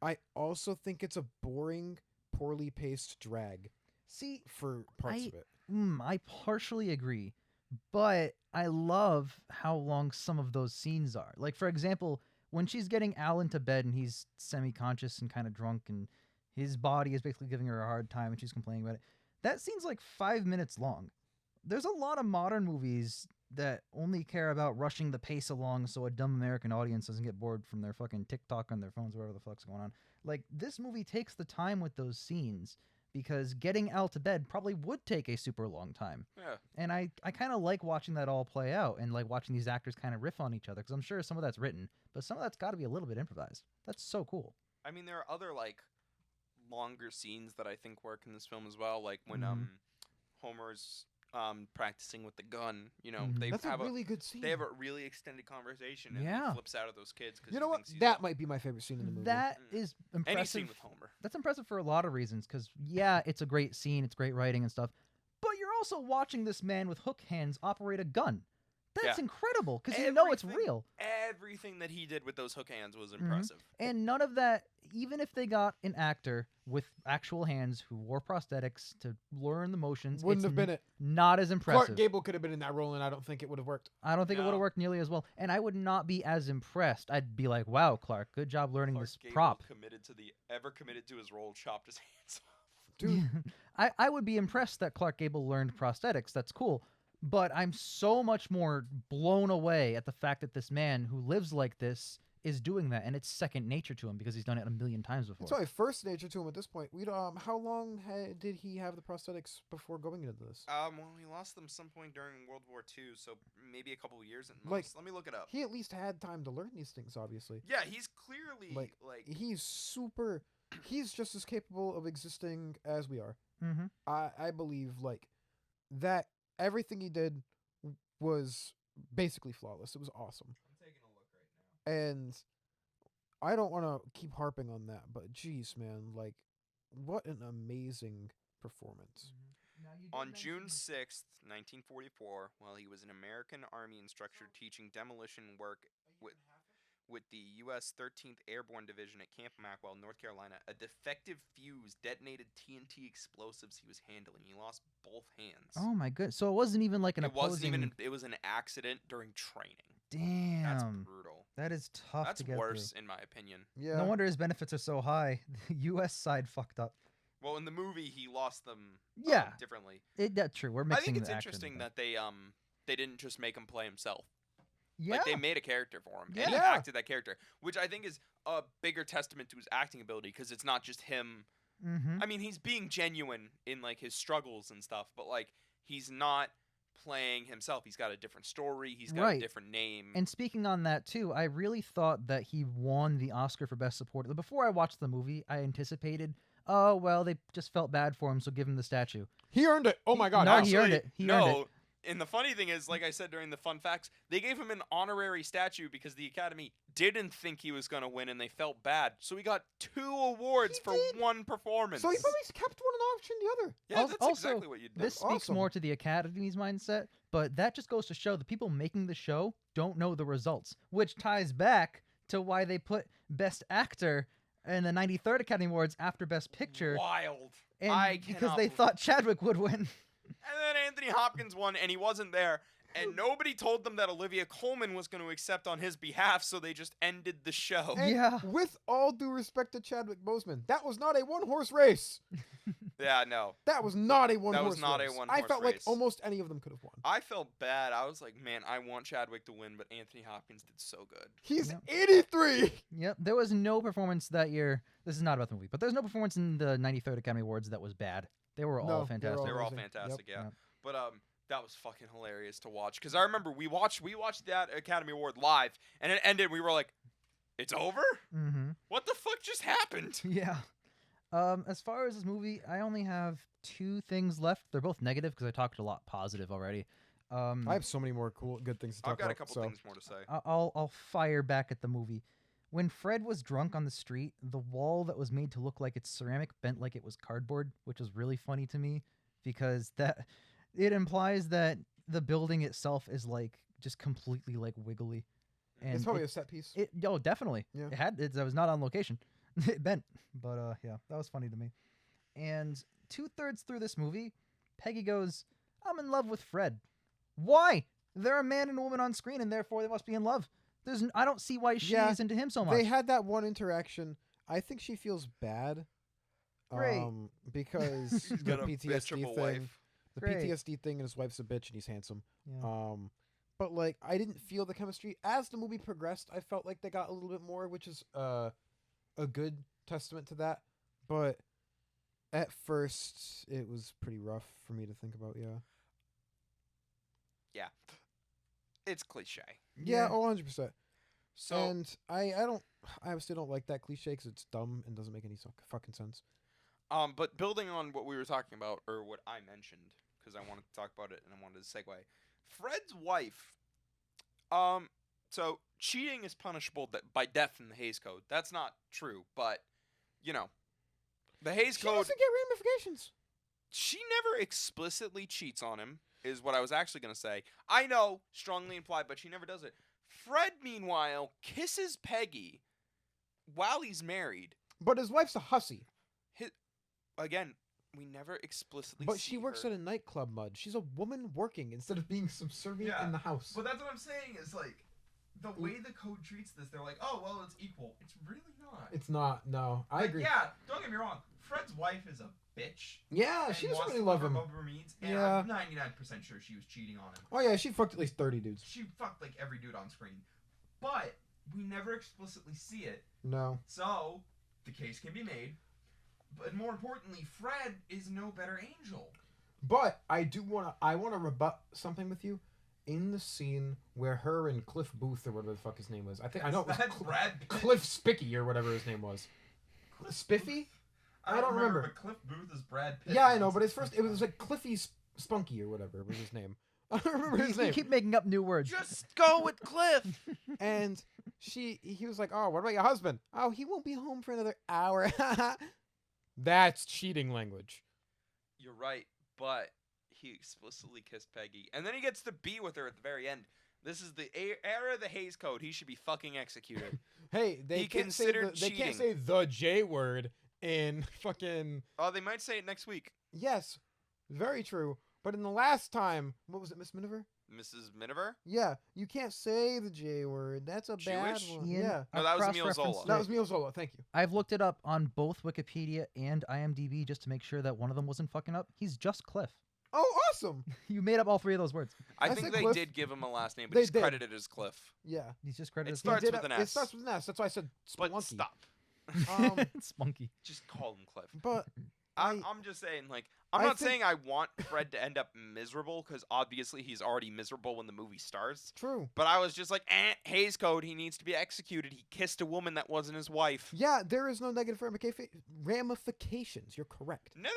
D: I also think it's a boring, poorly paced drag
A: See,
D: for parts of it.
A: I partially agree, but I love how long some of those scenes are. Like, for example, when she's getting Al into bed and he's semi-conscious and kind of drunk and his body is basically giving her a hard time and she's complaining about it. That scene's like 5 minutes long. There's a lot of modern movies that only care about rushing the pace along so a dumb American audience doesn't get bored from their fucking TikTok on their phones or whatever the fuck's going on. Like, this movie takes the time with those scenes because getting Al to bed probably would take a super long time.
E: Yeah.
A: And I kind of like watching that all play out and like watching these actors kind of riff on each other because I'm sure some of that's written, but some of that's got to be a little bit improvised. That's so cool.
E: I mean, there are other, like, longer scenes that I think work in this film as well. Like when
A: Mhm.
E: Homer's practicing with the gun. You know,
A: Mhm.
E: they
D: That's
E: have
D: a really good scene.
E: they have a really extended conversation. And
A: Yeah.
E: he flips out of those kids. Cause
D: You
E: he
D: know what?
E: thinks he's
D: That might be my favorite scene in the movie.
A: That
E: Mm.
A: is
E: any
A: impressive.
E: scene with Homer.
A: That's impressive for a lot of reasons because, yeah, it's a great scene, it's great writing and stuff, but you're also watching this man with hook hands operate a gun. That's
E: Yeah.
A: incredible because you know it's
E: Everything-
A: real.
E: Everything that he did with those hook hands was
A: Mm-hmm.
E: impressive.
A: And none of that, even if they got an actor with actual hands who wore prosthetics to learn the motions,
D: Wouldn't
A: it's
D: have been it.
A: not as impressive.
D: Clark Gable could have been in that role, and I don't think it would have worked.
A: I don't think it would have
E: No.
A: worked nearly as well. And I would not be as impressed. I'd be like, wow, Clark, good job learning
E: Clark
A: this
E: Gable
A: prop.
E: committed to his role, chopped his hands off.
D: Dude,
A: I would be impressed that Clark Gable learned prosthetics. That's cool. But I'm so much more blown away at the fact that this man who lives like this is doing that, and it's second nature to him because he's done it a million times before.
D: it's probably first nature to him at this point. How long did he have the prosthetics before going into this?
E: Well, he lost them some point during World War II, so maybe a couple of years at most.
D: Like-
E: Let me look it up.
D: He at least had time to learn these things, obviously.
E: Yeah, he's clearly
D: Like,
E: like
D: He's just as capable of existing as we are.
A: Mm-hmm.
D: I believe, like, that everything he did was basically flawless. It was awesome.
E: I'm taking a look right now.
D: And I don't want to keep harping on that, but geez, man, like, what an amazing performance.
E: On June 6th, 1944, while he was an American Army instructor teaching demolition work with the U.S. 13th Airborne Division at Camp Mackwell, North Carolina, a defective fuse detated TNT explosives he was handling. He lost both hands.
A: Oh my goodness! So it wasn't even like an
E: it wasn't
A: opposing.
E: even. It was an accident during training.
A: Damn.
E: That's brutal.
A: That is tough
E: That's
A: to get
E: worse, in my opinion.
A: through.
D: Yeah.
A: No wonder his benefits are so high. The U.S. side fucked up.
E: Well, in the movie, he lost them
A: Yeah.
E: differently.
A: That's true. We're
E: I
A: mixing
E: think it's
A: the actor and
E: interesting
A: the-
E: that they didn't just make him play himself.
A: Yeah.
E: Like, they made a character for him, and he
D: Yeah.
E: acted that character, which I think is a bigger testament to his acting ability, because it's not just him.
A: Mm-hmm.
E: I mean, he's being genuine in, like, his struggles and stuff, but, like, he's not playing himself. He's got a different story. He's got a
A: Right.
E: different name.
A: And speaking on that too, I really thought that he won the Oscar for Best Supporting. Before I watched the movie, I anticipated, oh well, they just felt bad for him, so give him the statue.
D: He earned it. Oh my god.
A: No,
D: actually,
A: he earned it. He earned it.
E: And the funny thing is, like I said during the fun facts, they gave him an honorary statue because the Academy didn't think he was going to win and they felt bad. So he got 2 awards
D: He
E: for
D: did.
E: 1 performance.
D: So he probably kept one and optioned the other.
E: yeah,
A: Al-
E: that's
A: also,
E: exactly what you'd do.
A: This speaks
D: awesome.
A: more to the Academy's mindset, but that just goes to show the people making the show don't know the results, which ties back to why they put Best Actor in the 93rd Academy Awards after Best Picture,
E: Wild.
A: and
E: I
A: because
E: cannot
A: they
E: believe-
A: thought Chadwick would win.
E: And then Anthony Hopkins won and he wasn't there. And nobody told them that Olivia Colman was going to accept on his behalf, so they just ended the show.
D: And
A: Yeah.
D: with all due respect to Chadwick Boseman, that was not a one-horse race.
E: Yeah, no.
D: That was not a one-horse race.
E: was not a
D: I
E: one-horse
D: felt like
E: race.
D: almost any of them could have won.
E: I felt bad. I was like, man, I want Chadwick to win, but Anthony Hopkins did so good.
D: He's
A: Yep.
D: 83.
A: Yep, there was no performance that year. This is not about the movie, but there's no performance in the 93rd Academy Awards that was bad. They were
D: No,
A: all
D: they were
A: fantastic.
E: They were all
D: amazing.
E: fantastic,
D: Yep.
E: yeah.
A: Yep.
E: But that was fucking hilarious to watch because I remember we watched that Academy Award live and it ended. We were like, "It's over?
A: Mm-hmm.
E: What the fuck just happened?"
A: Yeah. As far as this movie, I only have 2 things left. They're both negative because I talked a lot positive already.
D: I have so many more good things to talk
E: I've got
D: about.
E: a couple
D: so.
E: things more to say.
A: I'll fire back at the movie. When Fred was drunk on the street, the wall that was made to look like it's ceramic bent like it was cardboard, which was really funny to me because that it implies that the building itself is like just completely like wiggly. And
D: It's probably
A: it,
D: a set piece.
A: definitely.
D: Yeah.
A: It was not on location. It bent. But yeah, that was funny to me. And 2/3 through this movie, Peggy goes, "I'm in love with Fred." Why? They're a man and a woman on screen, and therefore they must be in love. I don't see why she
D: Yeah,
A: is into him so much.
D: They had that one interaction. I think she feels bad.
A: Great.
D: Because
E: He's
D: the
E: got a bitch of
D: PTSD
E: a
D: thing.
E: wife.
D: The
A: Great.
D: PTSD thing, and his wife's a bitch, and he's handsome.
A: Yeah.
D: But like, I didn't feel the chemistry as the movie progressed. I felt like they got a little bit more, which is a good testament to that. But at first, it was pretty rough for me to think about. Yeah.
E: Yeah, it's cliche.
D: Yeah. Oh, 100%.
E: So
D: And I obviously don't like that cliche because it's dumb and doesn't make any fucking sense.
E: but building on what we were talking about, or what I mentioned, because I wanted to talk about it and I wanted to segue. Fred's wife. So cheating is punishable by death in the Hays Code. That's not true, but the Hays
D: She
E: Code.
D: doesn't get ramifications.
E: She never explicitly cheats on him, is what I was actually going to say. I know, strongly implied, but she never does it. Fred, meanwhile, kisses Peggy while he's married.
D: But his wife's a hussy.
E: Again, we never explicitly
D: But
E: see
D: she works
E: her.
D: at a nightclub, Mud. She's a woman working instead of being subservient
C: Yeah,
D: in the house.
C: But that's what I'm saying is like the way the code treats this. They're like, oh well, it's equal. It's really not.
D: It's not. No, I
C: Like,
D: agree.
C: Yeah, don't get me wrong. Fred's wife is a bitch.
D: Yeah,
C: and
D: she doesn't
C: wants
D: really
C: to
D: love
C: her
D: him.
C: above her means, and
D: Yeah.
C: I'm 99% sure she was cheating on him.
D: Oh yeah, she fucked at least 30 dudes.
C: She fucked like every dude on screen, but we never explicitly see it.
D: No.
C: So the case can be made. But more importantly, Fred is no better angel.
D: But I wanna rebut something with you. In the scene where her and Cliff Booth or whatever the fuck his name was, I know it was
C: That's Brad Pitt.
D: Cliff Spicky or whatever his name was. Spiffy? I don't remember.
C: But Cliff Booth is Brad Pitt.
D: Yeah, I know, but his first it was like Cliffy Spunky or whatever was his name. I don't remember his
A: You
D: name.
A: keep making up new words.
E: Just go with Cliff.
D: And he was like, "Oh, what about your husband? Oh, he won't be home for another hour." That's cheating language.
E: You're right, but he explicitly kissed Peggy, and then he gets to be with her at the very end. This is the era of the Hays Code. He should be fucking executed.
D: Hey, they
E: He
D: can't say
E: considered
D: they can't
E: cheating.
D: say the J word in fucking.
E: Oh, they might say it next week.
D: Yes, very true. But in the last time, what was it, Miss Miniver?
E: Mrs. Miniver?
D: Yeah, you can't say the J word. That's a bad
E: Jewish?
D: one.
A: Ian,
D: Yeah.
E: No,
A: I've
E: that was Emil
A: cross-referenced
E: Zola.
D: That
A: it.
D: was Mio Zola. Thank you.
A: I've looked it up on both Wikipedia and IMDb just to make sure that one of them wasn't fucking up. He's just Cliff.
D: Oh, awesome.
A: You made up all three of those words.
E: I
D: I
E: think
D: said
E: they
D: Cliff.
E: did give him a last name, but
D: They
E: he's
D: did.
E: credited as Cliff.
D: Yeah.
A: He's just credited
E: It
A: as
E: starts
D: He did
E: with an
D: It
E: S.
D: starts with an S. That's why I said
E: But
D: Splunky.
E: stop.
D: Um,
A: Spunky.
E: Just call him Cliff.
D: but
E: I'm just saying, like, I'm
D: I
E: not
D: think-
E: saying I want Fred to end up miserable, because obviously he's already miserable when the movie starts.
D: true.
E: But I was just like, Hays Code, he needs to be executed. He kissed a woman that wasn't his wife.
D: Yeah, there is no negative ramifications. You're correct.
E: Neither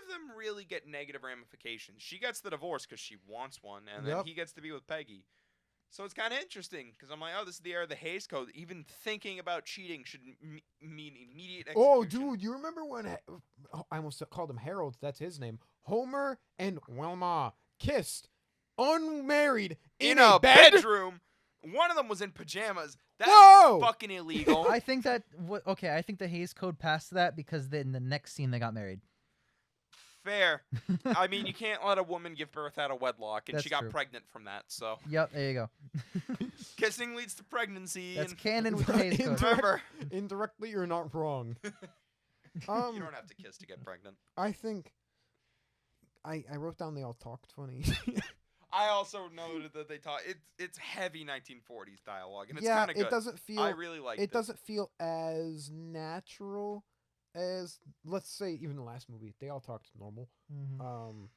E: of them really get negative ramifications. She gets the divorce because she wants one, and then
D: Yep.
E: he gets to be with Peggy. So it's kind of interesting, because I'm like, oh, this is the era of the Hays Code. Even thinking about cheating should mean immediate execution.
D: Oh, dude, you remember when I almost called him Harold? That's his name. Homer and Wilma kissed, unmarried,
E: In
D: a
E: a
D: bed.
E: bedroom. One of them was in pajamas. That's
D: Whoa!
E: fucking illegal.
A: I think that okay. I think the Hays Code passed that because in the next scene they got married.
E: Fair. I mean, you can't let a woman give birth out of wedlock, and
A: That's
E: she got
A: true.
E: pregnant from that. So
A: Yep, there you go.
E: kissing leads to pregnancy.
A: That's
E: and
A: canon with the Hays Code.
E: remember,
D: Indirectly, you're not wrong.
E: you
D: Um,
E: don't have to kiss to get pregnant.
D: I think I wrote down they all talked funny.
E: I also noted that they talk. It's heavy 1940s dialogue, and it's
D: yeah,
E: kind of good.
D: it doesn't feel.
E: I really like
D: it. Doesn't feel as natural as, let's say, even the last movie. They all talked normal.
A: Mhm.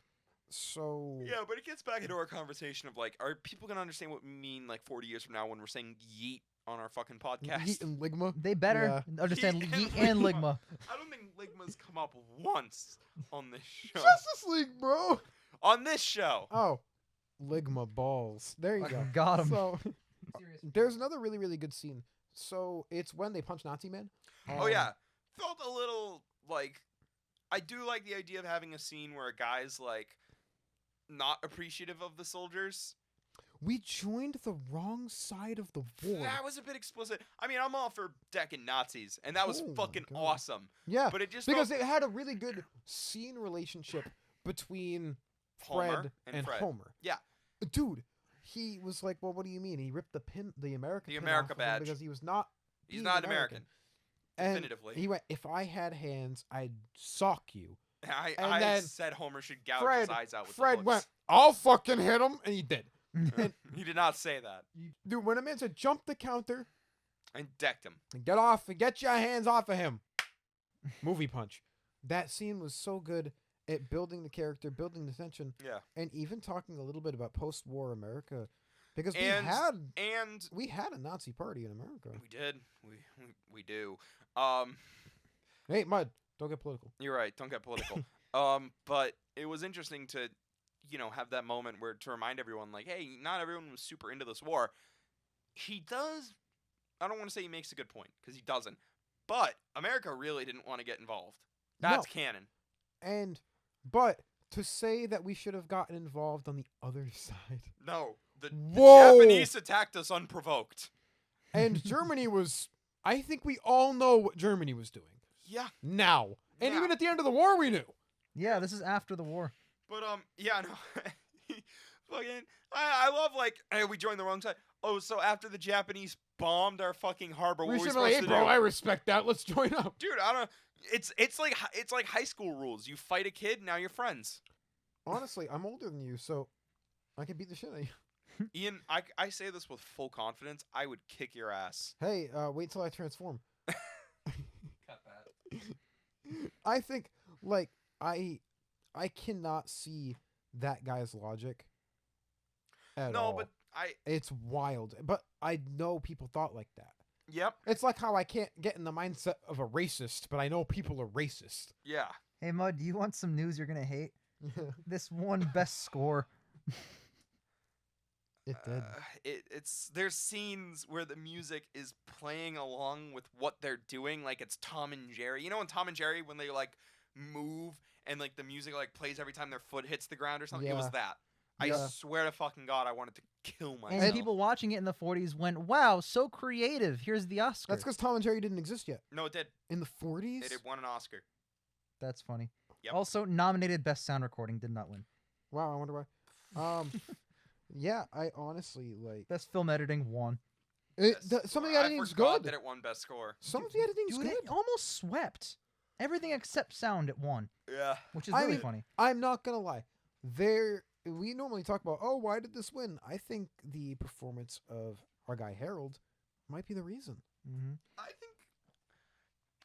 D: So
E: Yeah, but it gets back into our conversation of like, are people gonna understand what we mean like 40 years from now when we're saying yeet on our fucking podcast?
D: Yeet and Ligma.
A: They better understand Yeet and Ligma.
E: I don't think Ligma's come up once on this show.
D: Justice League, bro.
E: On this show.
D: Oh, Ligma balls. There you go.
A: Fucking got 'em.
D: So there's another really, really good scene. So it's when they punch Nazi man.
E: Oh yeah, felt a little like. I do like the idea of having a scene where a guy's like not appreciative of the soldiers.
D: We joined the wrong side of the war.
E: That was a bit explicit. I mean, I'm all for decking Nazis, and that was
D: Oh my
E: fucking
D: God.
E: awesome.
D: Yeah,
E: But it just
D: because
E: felt
D: it had a really good scene relationship between
E: Homer
D: Fred
E: and Fred.
D: Homer.
E: Yeah.
D: Dude, he was like, "Well, what do you mean?" He ripped the America
E: The
D: pin
E: America
D: off of him
E: badge.
D: because he was not.
E: He's
D: being
E: not American.
D: And
E: Definitively.
D: he went, "If I had hands, I'd sock you."
E: I
D: and then
E: said Homer should gouge
D: Fred,
E: his eyes out with
D: Fred
E: the
D: went,
E: hooks.
D: "I'll fucking hit him," and he did.
E: He did not say that.
D: Dude, when a man said, "Jump the counter
E: And decked him.
D: and get off and get your hands off of him," movie punch. That scene was so good at building the character, building the tension,
E: Yeah.
D: and even talking a little bit about post-war America, because
E: And
D: we had a Nazi party in America.
E: we did. We do.
D: Hey, Mud, don't get political.
E: You're right. Don't get political. But it was interesting to, have that moment where to remind everyone, like, hey, not everyone was super into this war. He does. I don't want to say he makes a good point because he doesn't. But America really didn't want to get involved. That's canon.
D: But to say that we should have gotten involved on the other side,
E: No, the
D: Whoa!
E: Japanese attacked us unprovoked.
D: and Germany was. I think we all know what Germany was doing
E: Yeah,
D: now, and
E: Yeah.
D: even at the end of the war, we knew.
A: Yeah, this is after the war.
E: but yeah, no. Fucking, I love like, hey, we joined the wrong side. Oh, so after the Japanese bombed our fucking harbor, what
D: We
E: were we
D: should be like,
E: supposed
D: "Hey,
E: to
D: bro,
E: do?
D: I respect that. Let's join up."
E: Dude, I don't. It's like high school rules. You fight a kid, now you're friends.
D: Honestly, I'm older than you, so I can beat the shit out of you.
E: Ian, I say this with full confidence. I would kick your ass.
D: Hey, wait till I transform.
E: Cut that.
D: I think, like, I cannot see that guy's logic at
E: No,
D: all.
E: but
D: It's wild. But I know people thought like that.
E: Yep,
D: It's like how I can't get in the mindset of a racist, but I know people are racist.
E: yeah.
A: Hey, Mud, do you want some news you're gonna hate? This won best score.
D: It did.
E: There's scenes where the music is playing along with what they're doing, like it's Tom and Jerry. You know, in Tom and Jerry when they like move and like the music like plays every time their foot hits the ground or something. It was
D: Yeah.
E: that. I
D: Yeah.
E: swear to fucking God, I wanted to kill myself.
A: And people watching it in the 40s went, "Wow, so creative. Here's the Oscar."
D: That's because Tom and Jerry didn't exist yet.
E: No, it did.
D: In the 40s?
E: It won an Oscar.
A: That's funny.
E: Yep.
A: Also nominated best sound recording, did not win.
D: Wow, I wonder why. Yeah, I honestly like
A: Best film editing won.
D: some of the
E: I
D: editing's
E: forgot
D: good.
E: that it won best score.
D: Some of the editing's
A: Dude,
D: good.
A: it almost swept. Everything except sound it won,
E: Yeah.
A: which is
D: I
A: really
D: mean,
A: funny.
D: I'm not gonna lie. We normally talk about, oh, why did this win? I think the performance of our guy Harold might be the reason.
A: Mm-hmm.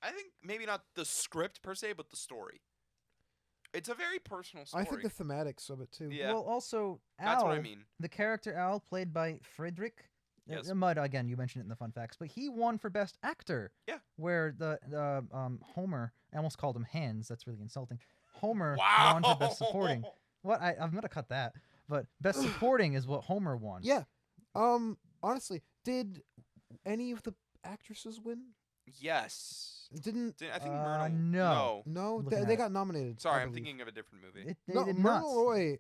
E: I think maybe not the script per se, but the story. It's a very personal story.
D: I think the thematics of it too.
E: Yeah.
A: Well, also Al,
E: That's what I mean.
A: the character Al, played by Frederick.
E: Yes.
A: Mud again. You mentioned it in the fun facts, but he won for best actor.
E: Yeah.
A: Where the Homer, I almost called him Hans. That's really insulting. Homer
E: Wow.
A: won for best supporting. What? I'm gonna cut that. But best supporting is what Homer won.
D: Yeah. Honestly, did any of the actresses win?
E: Yes.
D: Didn't
E: I think
A: Uh,
E: Myrna.
A: no.
D: no?
A: Looking
D: They,
A: at
D: they
A: it.
D: got nominated.
E: Sorry,
D: I
E: I'm
D: believe.
E: thinking of a different movie.
A: They
D: No,
A: did
D: Myrna
A: not.
D: Lloyd.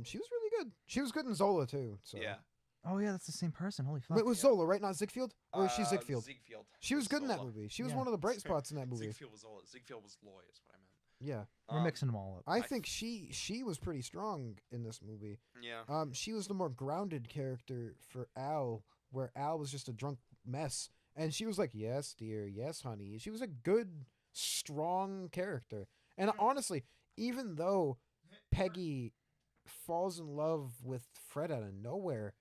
D: She was really good. She was good in Zola too. So.
E: Yeah.
A: Oh yeah, that's the same person. Holy fuck.
D: Wait, it was
E: Yeah.
D: Zola, right? Not Ziegfeld? Or is she Ziegfeld?
E: Ziegfeld.
D: She was good in that
E: Zola.
D: movie. She was
A: Yeah.
D: one of the bright spots in that movie.
E: Ziegfeld was Zola. Ziegfeld was Loy, is what I meant.
D: Yeah.
A: We're mixing them all up.
D: I think she was pretty strong in this movie.
E: Yeah.
D: She was the more grounded character for Al, where Al was just a drunk mess, and she was like, "Yes, dear, yes, honey." She was a good, strong character. And honestly, even though Peggy falls in love with Fred out of nowhere,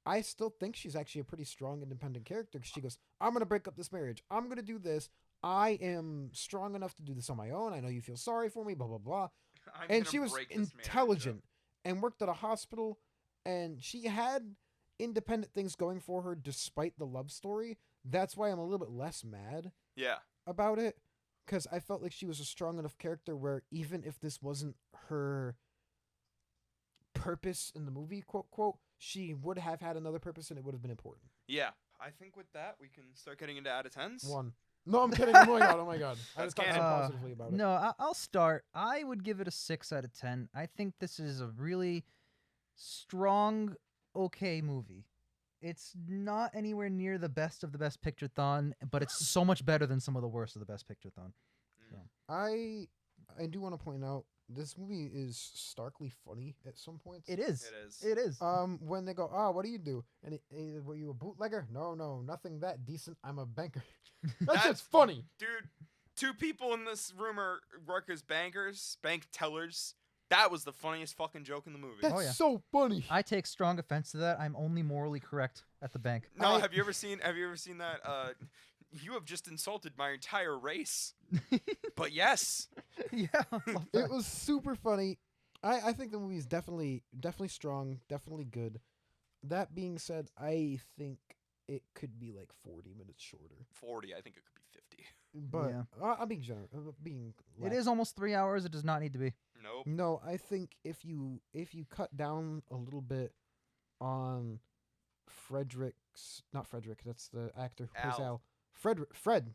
D: I still think she's actually a pretty strong, independent character. 'Cause she goes, "I'm gonna break up this marriage. I'm gonna do this. I am strong enough to do this on my own. I know you feel sorry for me. Blah blah blah."
E: I'm
D: And
E: gonna
D: she was
E: break this marriage up.
D: intelligent and worked at a hospital, and she had independent things going for her despite the love story. That's why I'm a little bit less mad
E: Yeah.
D: about it, because I felt like she was a strong enough character where even if this wasn't her purpose in the movie, quote quote, she would have had another purpose and it would have been important.
E: Yeah. I think with that we can start getting into out of tens.
D: One. No, I'm kidding. Oh my god. Oh my god. I
E: That's
D: just thought so
E: canon.
D: positively about it.
A: No, I'll start. I would give it a 6 out of 10. I think this is a really strong, okay movie. It's not anywhere near the best of the Best Picture-thon, but it's so much better than some of the worst of the Best Picture-thon.
D: I do want to point out this movie is starkly funny at some points.
A: It is.
E: It is.
A: It is.
D: When they go, what do you do? And were you a bootlegger? No, nothing that decent. I'm a banker. That's just funny.
E: Dude, two people in this room work as bankers, bank tellers. That was the funniest fucking joke in the movie.
D: That's
A: Oh, yeah.
D: so funny.
A: I take strong offense to that. I'm only morally correct at the bank.
E: No, have you ever seen that? You have just insulted my entire race. But yes.
A: Yeah. I love
D: It
A: that.
D: was super funny. I think the movie is definitely strong, definitely good. That being said, I think it could be like 40 minutes shorter.
E: 40, I think it could be 50.
D: But
A: Yeah.
D: I'm being generous. Being
A: It is almost 3 hours. It does not need to be.
E: Nope.
D: No, I think if you cut down a little bit on not Frederick, that's the actor who plays
E: Al.
D: Al.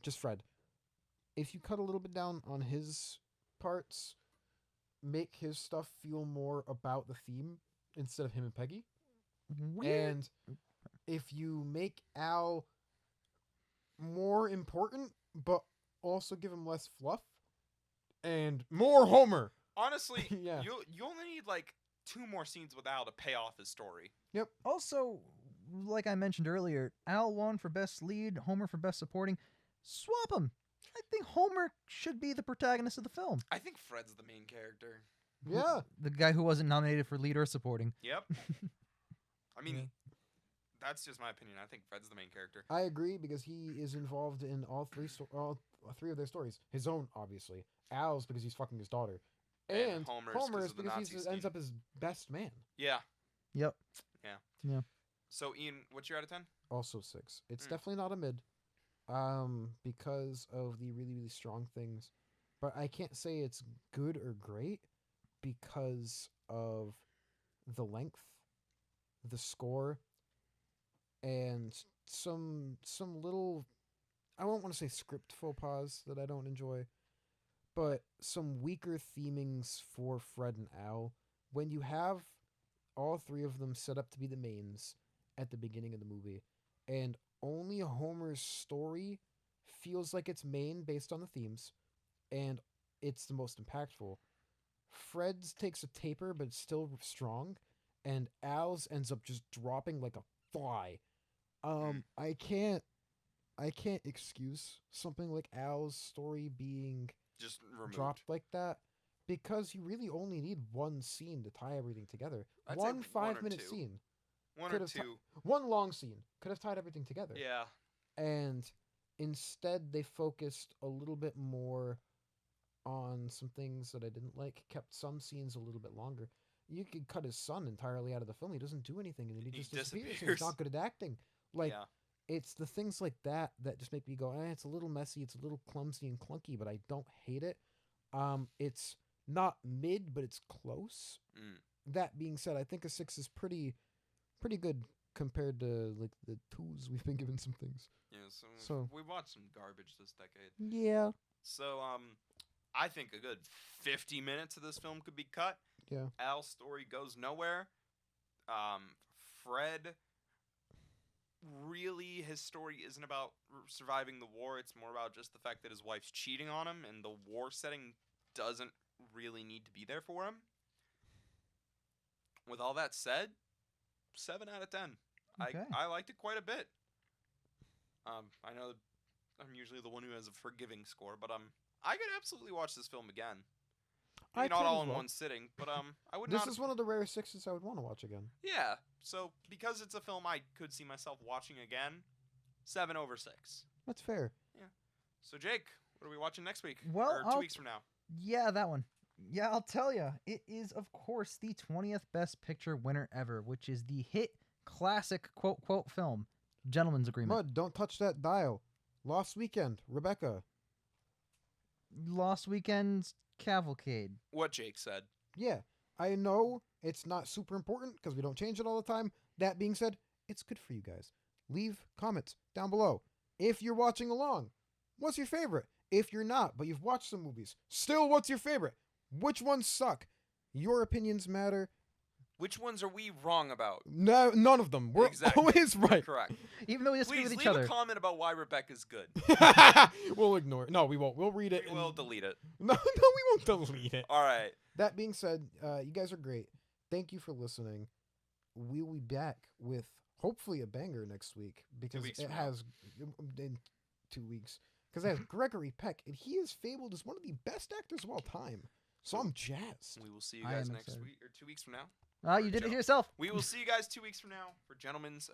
D: Just Fred. If you cut a little bit down on his parts, make his stuff feel more about the theme instead of him and Peggy.
A: Weird.
D: And if you make Al more important, but also give him less fluff and more Homer.
E: Honestly,
D: Yeah.
E: you only need like 2 more scenes with Al to pay off his story.
A: Also, like I mentioned earlier, Al won for best lead, Homer for best supporting. Swap them. I think Homer should be the protagonist of the film.
E: I think Fred's the main character.
D: Yeah.
A: The guy who wasn't nominated for lead or supporting.
E: Yep. I mean,
D: Yeah.
E: that's just my opinion. I think Fred's the main character.
D: I agree because he is involved in all three of their stories. His own, obviously. Al's because he's fucking his daughter. And
E: Homer's 'cause
D: Homer's
E: of the
D: because
E: Nazi
D: he ends
E: scheme.
D: up his best man.
E: Yeah.
A: Yep.
E: So Ian, what's your out of 10?
D: Also 6. It's
E: Mm.
D: definitely not a mid. Because of the really, really strong things. But I can't say it's good or great because of the length, the score, and some little, I won't want to say script faux pas that I don't enjoy, but some weaker themings for Fred and Al. When you have all 3 of them set up to be the mains at the beginning of the movie, and only Homer's story feels like it's main based on the themes, and it's the most impactful. Fred's takes a taper, but it's still strong, and Al's ends up just dropping like a fly. I can't excuse something like Al's story being
E: Just removed.
D: dropped like that because you really only need one scene to tie everything together.
E: I'd say
D: One
E: one or
D: 5-minute
E: two.
D: scene,
E: One
D: could
E: or
D: have
E: two.
D: one long scene could have tied everything together.
E: Yeah.
D: And instead they focused a little bit more on some things that I didn't like, kept some scenes a little bit longer. You could cut his son entirely out of the film. He doesn't do anything, and then he
E: He
D: just disappears. And
E: disappears.
D: he's not good at acting. Like,
E: yeah.
D: it's the things like that that just make me go, it's a little messy, it's a little clumsy and clunky, but I don't hate it. It's not mid, but it's close. That being said, I think a 6 is pretty good compared to like the 2s we've been given some things.
E: Yeah.
D: So-
E: we watched some garbage this decade.
D: Yeah.
E: So I think a good 50 minutes of this film could be cut.
D: Yeah.
E: Al's story goes nowhere. Fred, really, his story isn't about surviving the war. It's more about just the fact that his wife's cheating on him, and the war setting doesn't really need to be there for him. With all that said, 7 out of 10.
A: Okay.
E: I liked it quite a bit. I know I'm usually the one who has a forgiving score, but I could absolutely watch this film again.
D: I
E: Maybe not
D: could
E: all
D: as
E: in
D: well.
E: one sitting, but I would
D: This
E: not.
D: is one of the rare 6s I would want to watch again.
E: Yeah. So because it's a film I could see myself watching again, 7 over 6.
D: That's fair.
E: So Jake, what are we watching next week?
A: Well,
E: or 2
A: I'll-
E: weeks from now.
A: Yeah, that one. Yeah, I'll tell you. It is, of course, the 20th Best Picture winner ever, which is the hit classic quote film, Gentleman's Agreement.
D: Mud, don't touch that dial. Lost Weekend, Rebecca.
A: Lost Weekend's Cavalcade.
E: What Jake said.
D: Yeah, I know it's not super important because we don't change it all the time. That being said, it's good for you guys. Leave comments down below. If you're watching along, what's your favorite? If you're not, but you've watched some movies, still, what's your favorite? Which ones suck? Your opinions matter.
E: Which ones are we wrong about?
D: No, none of them. We're
E: Exactly.
D: always right.
E: Correct.
A: Even though we disagree
E: Please
A: with each
E: leave
A: other.
E: a comment about why Rebecca's good.
D: We'll ignore it. No, we won't. We'll read it.
E: We will delete it.
D: No, we won't delete it.
E: All right.
D: That being said, you guys are great. Thank you for listening. We will be back with hopefully a banger next week because
E: weeks
D: it
E: from now.
D: has in 2 weeks because it has Gregory Peck and he is fabled as one of the best actors of all time. So I'm jazzed.
E: We will see you
A: I
E: guys
A: am
E: next
A: excited.
E: week or 2 weeks from now.
A: Ah, you did it yourself.
E: We will see you guys 2 weeks from now for Gentlemen's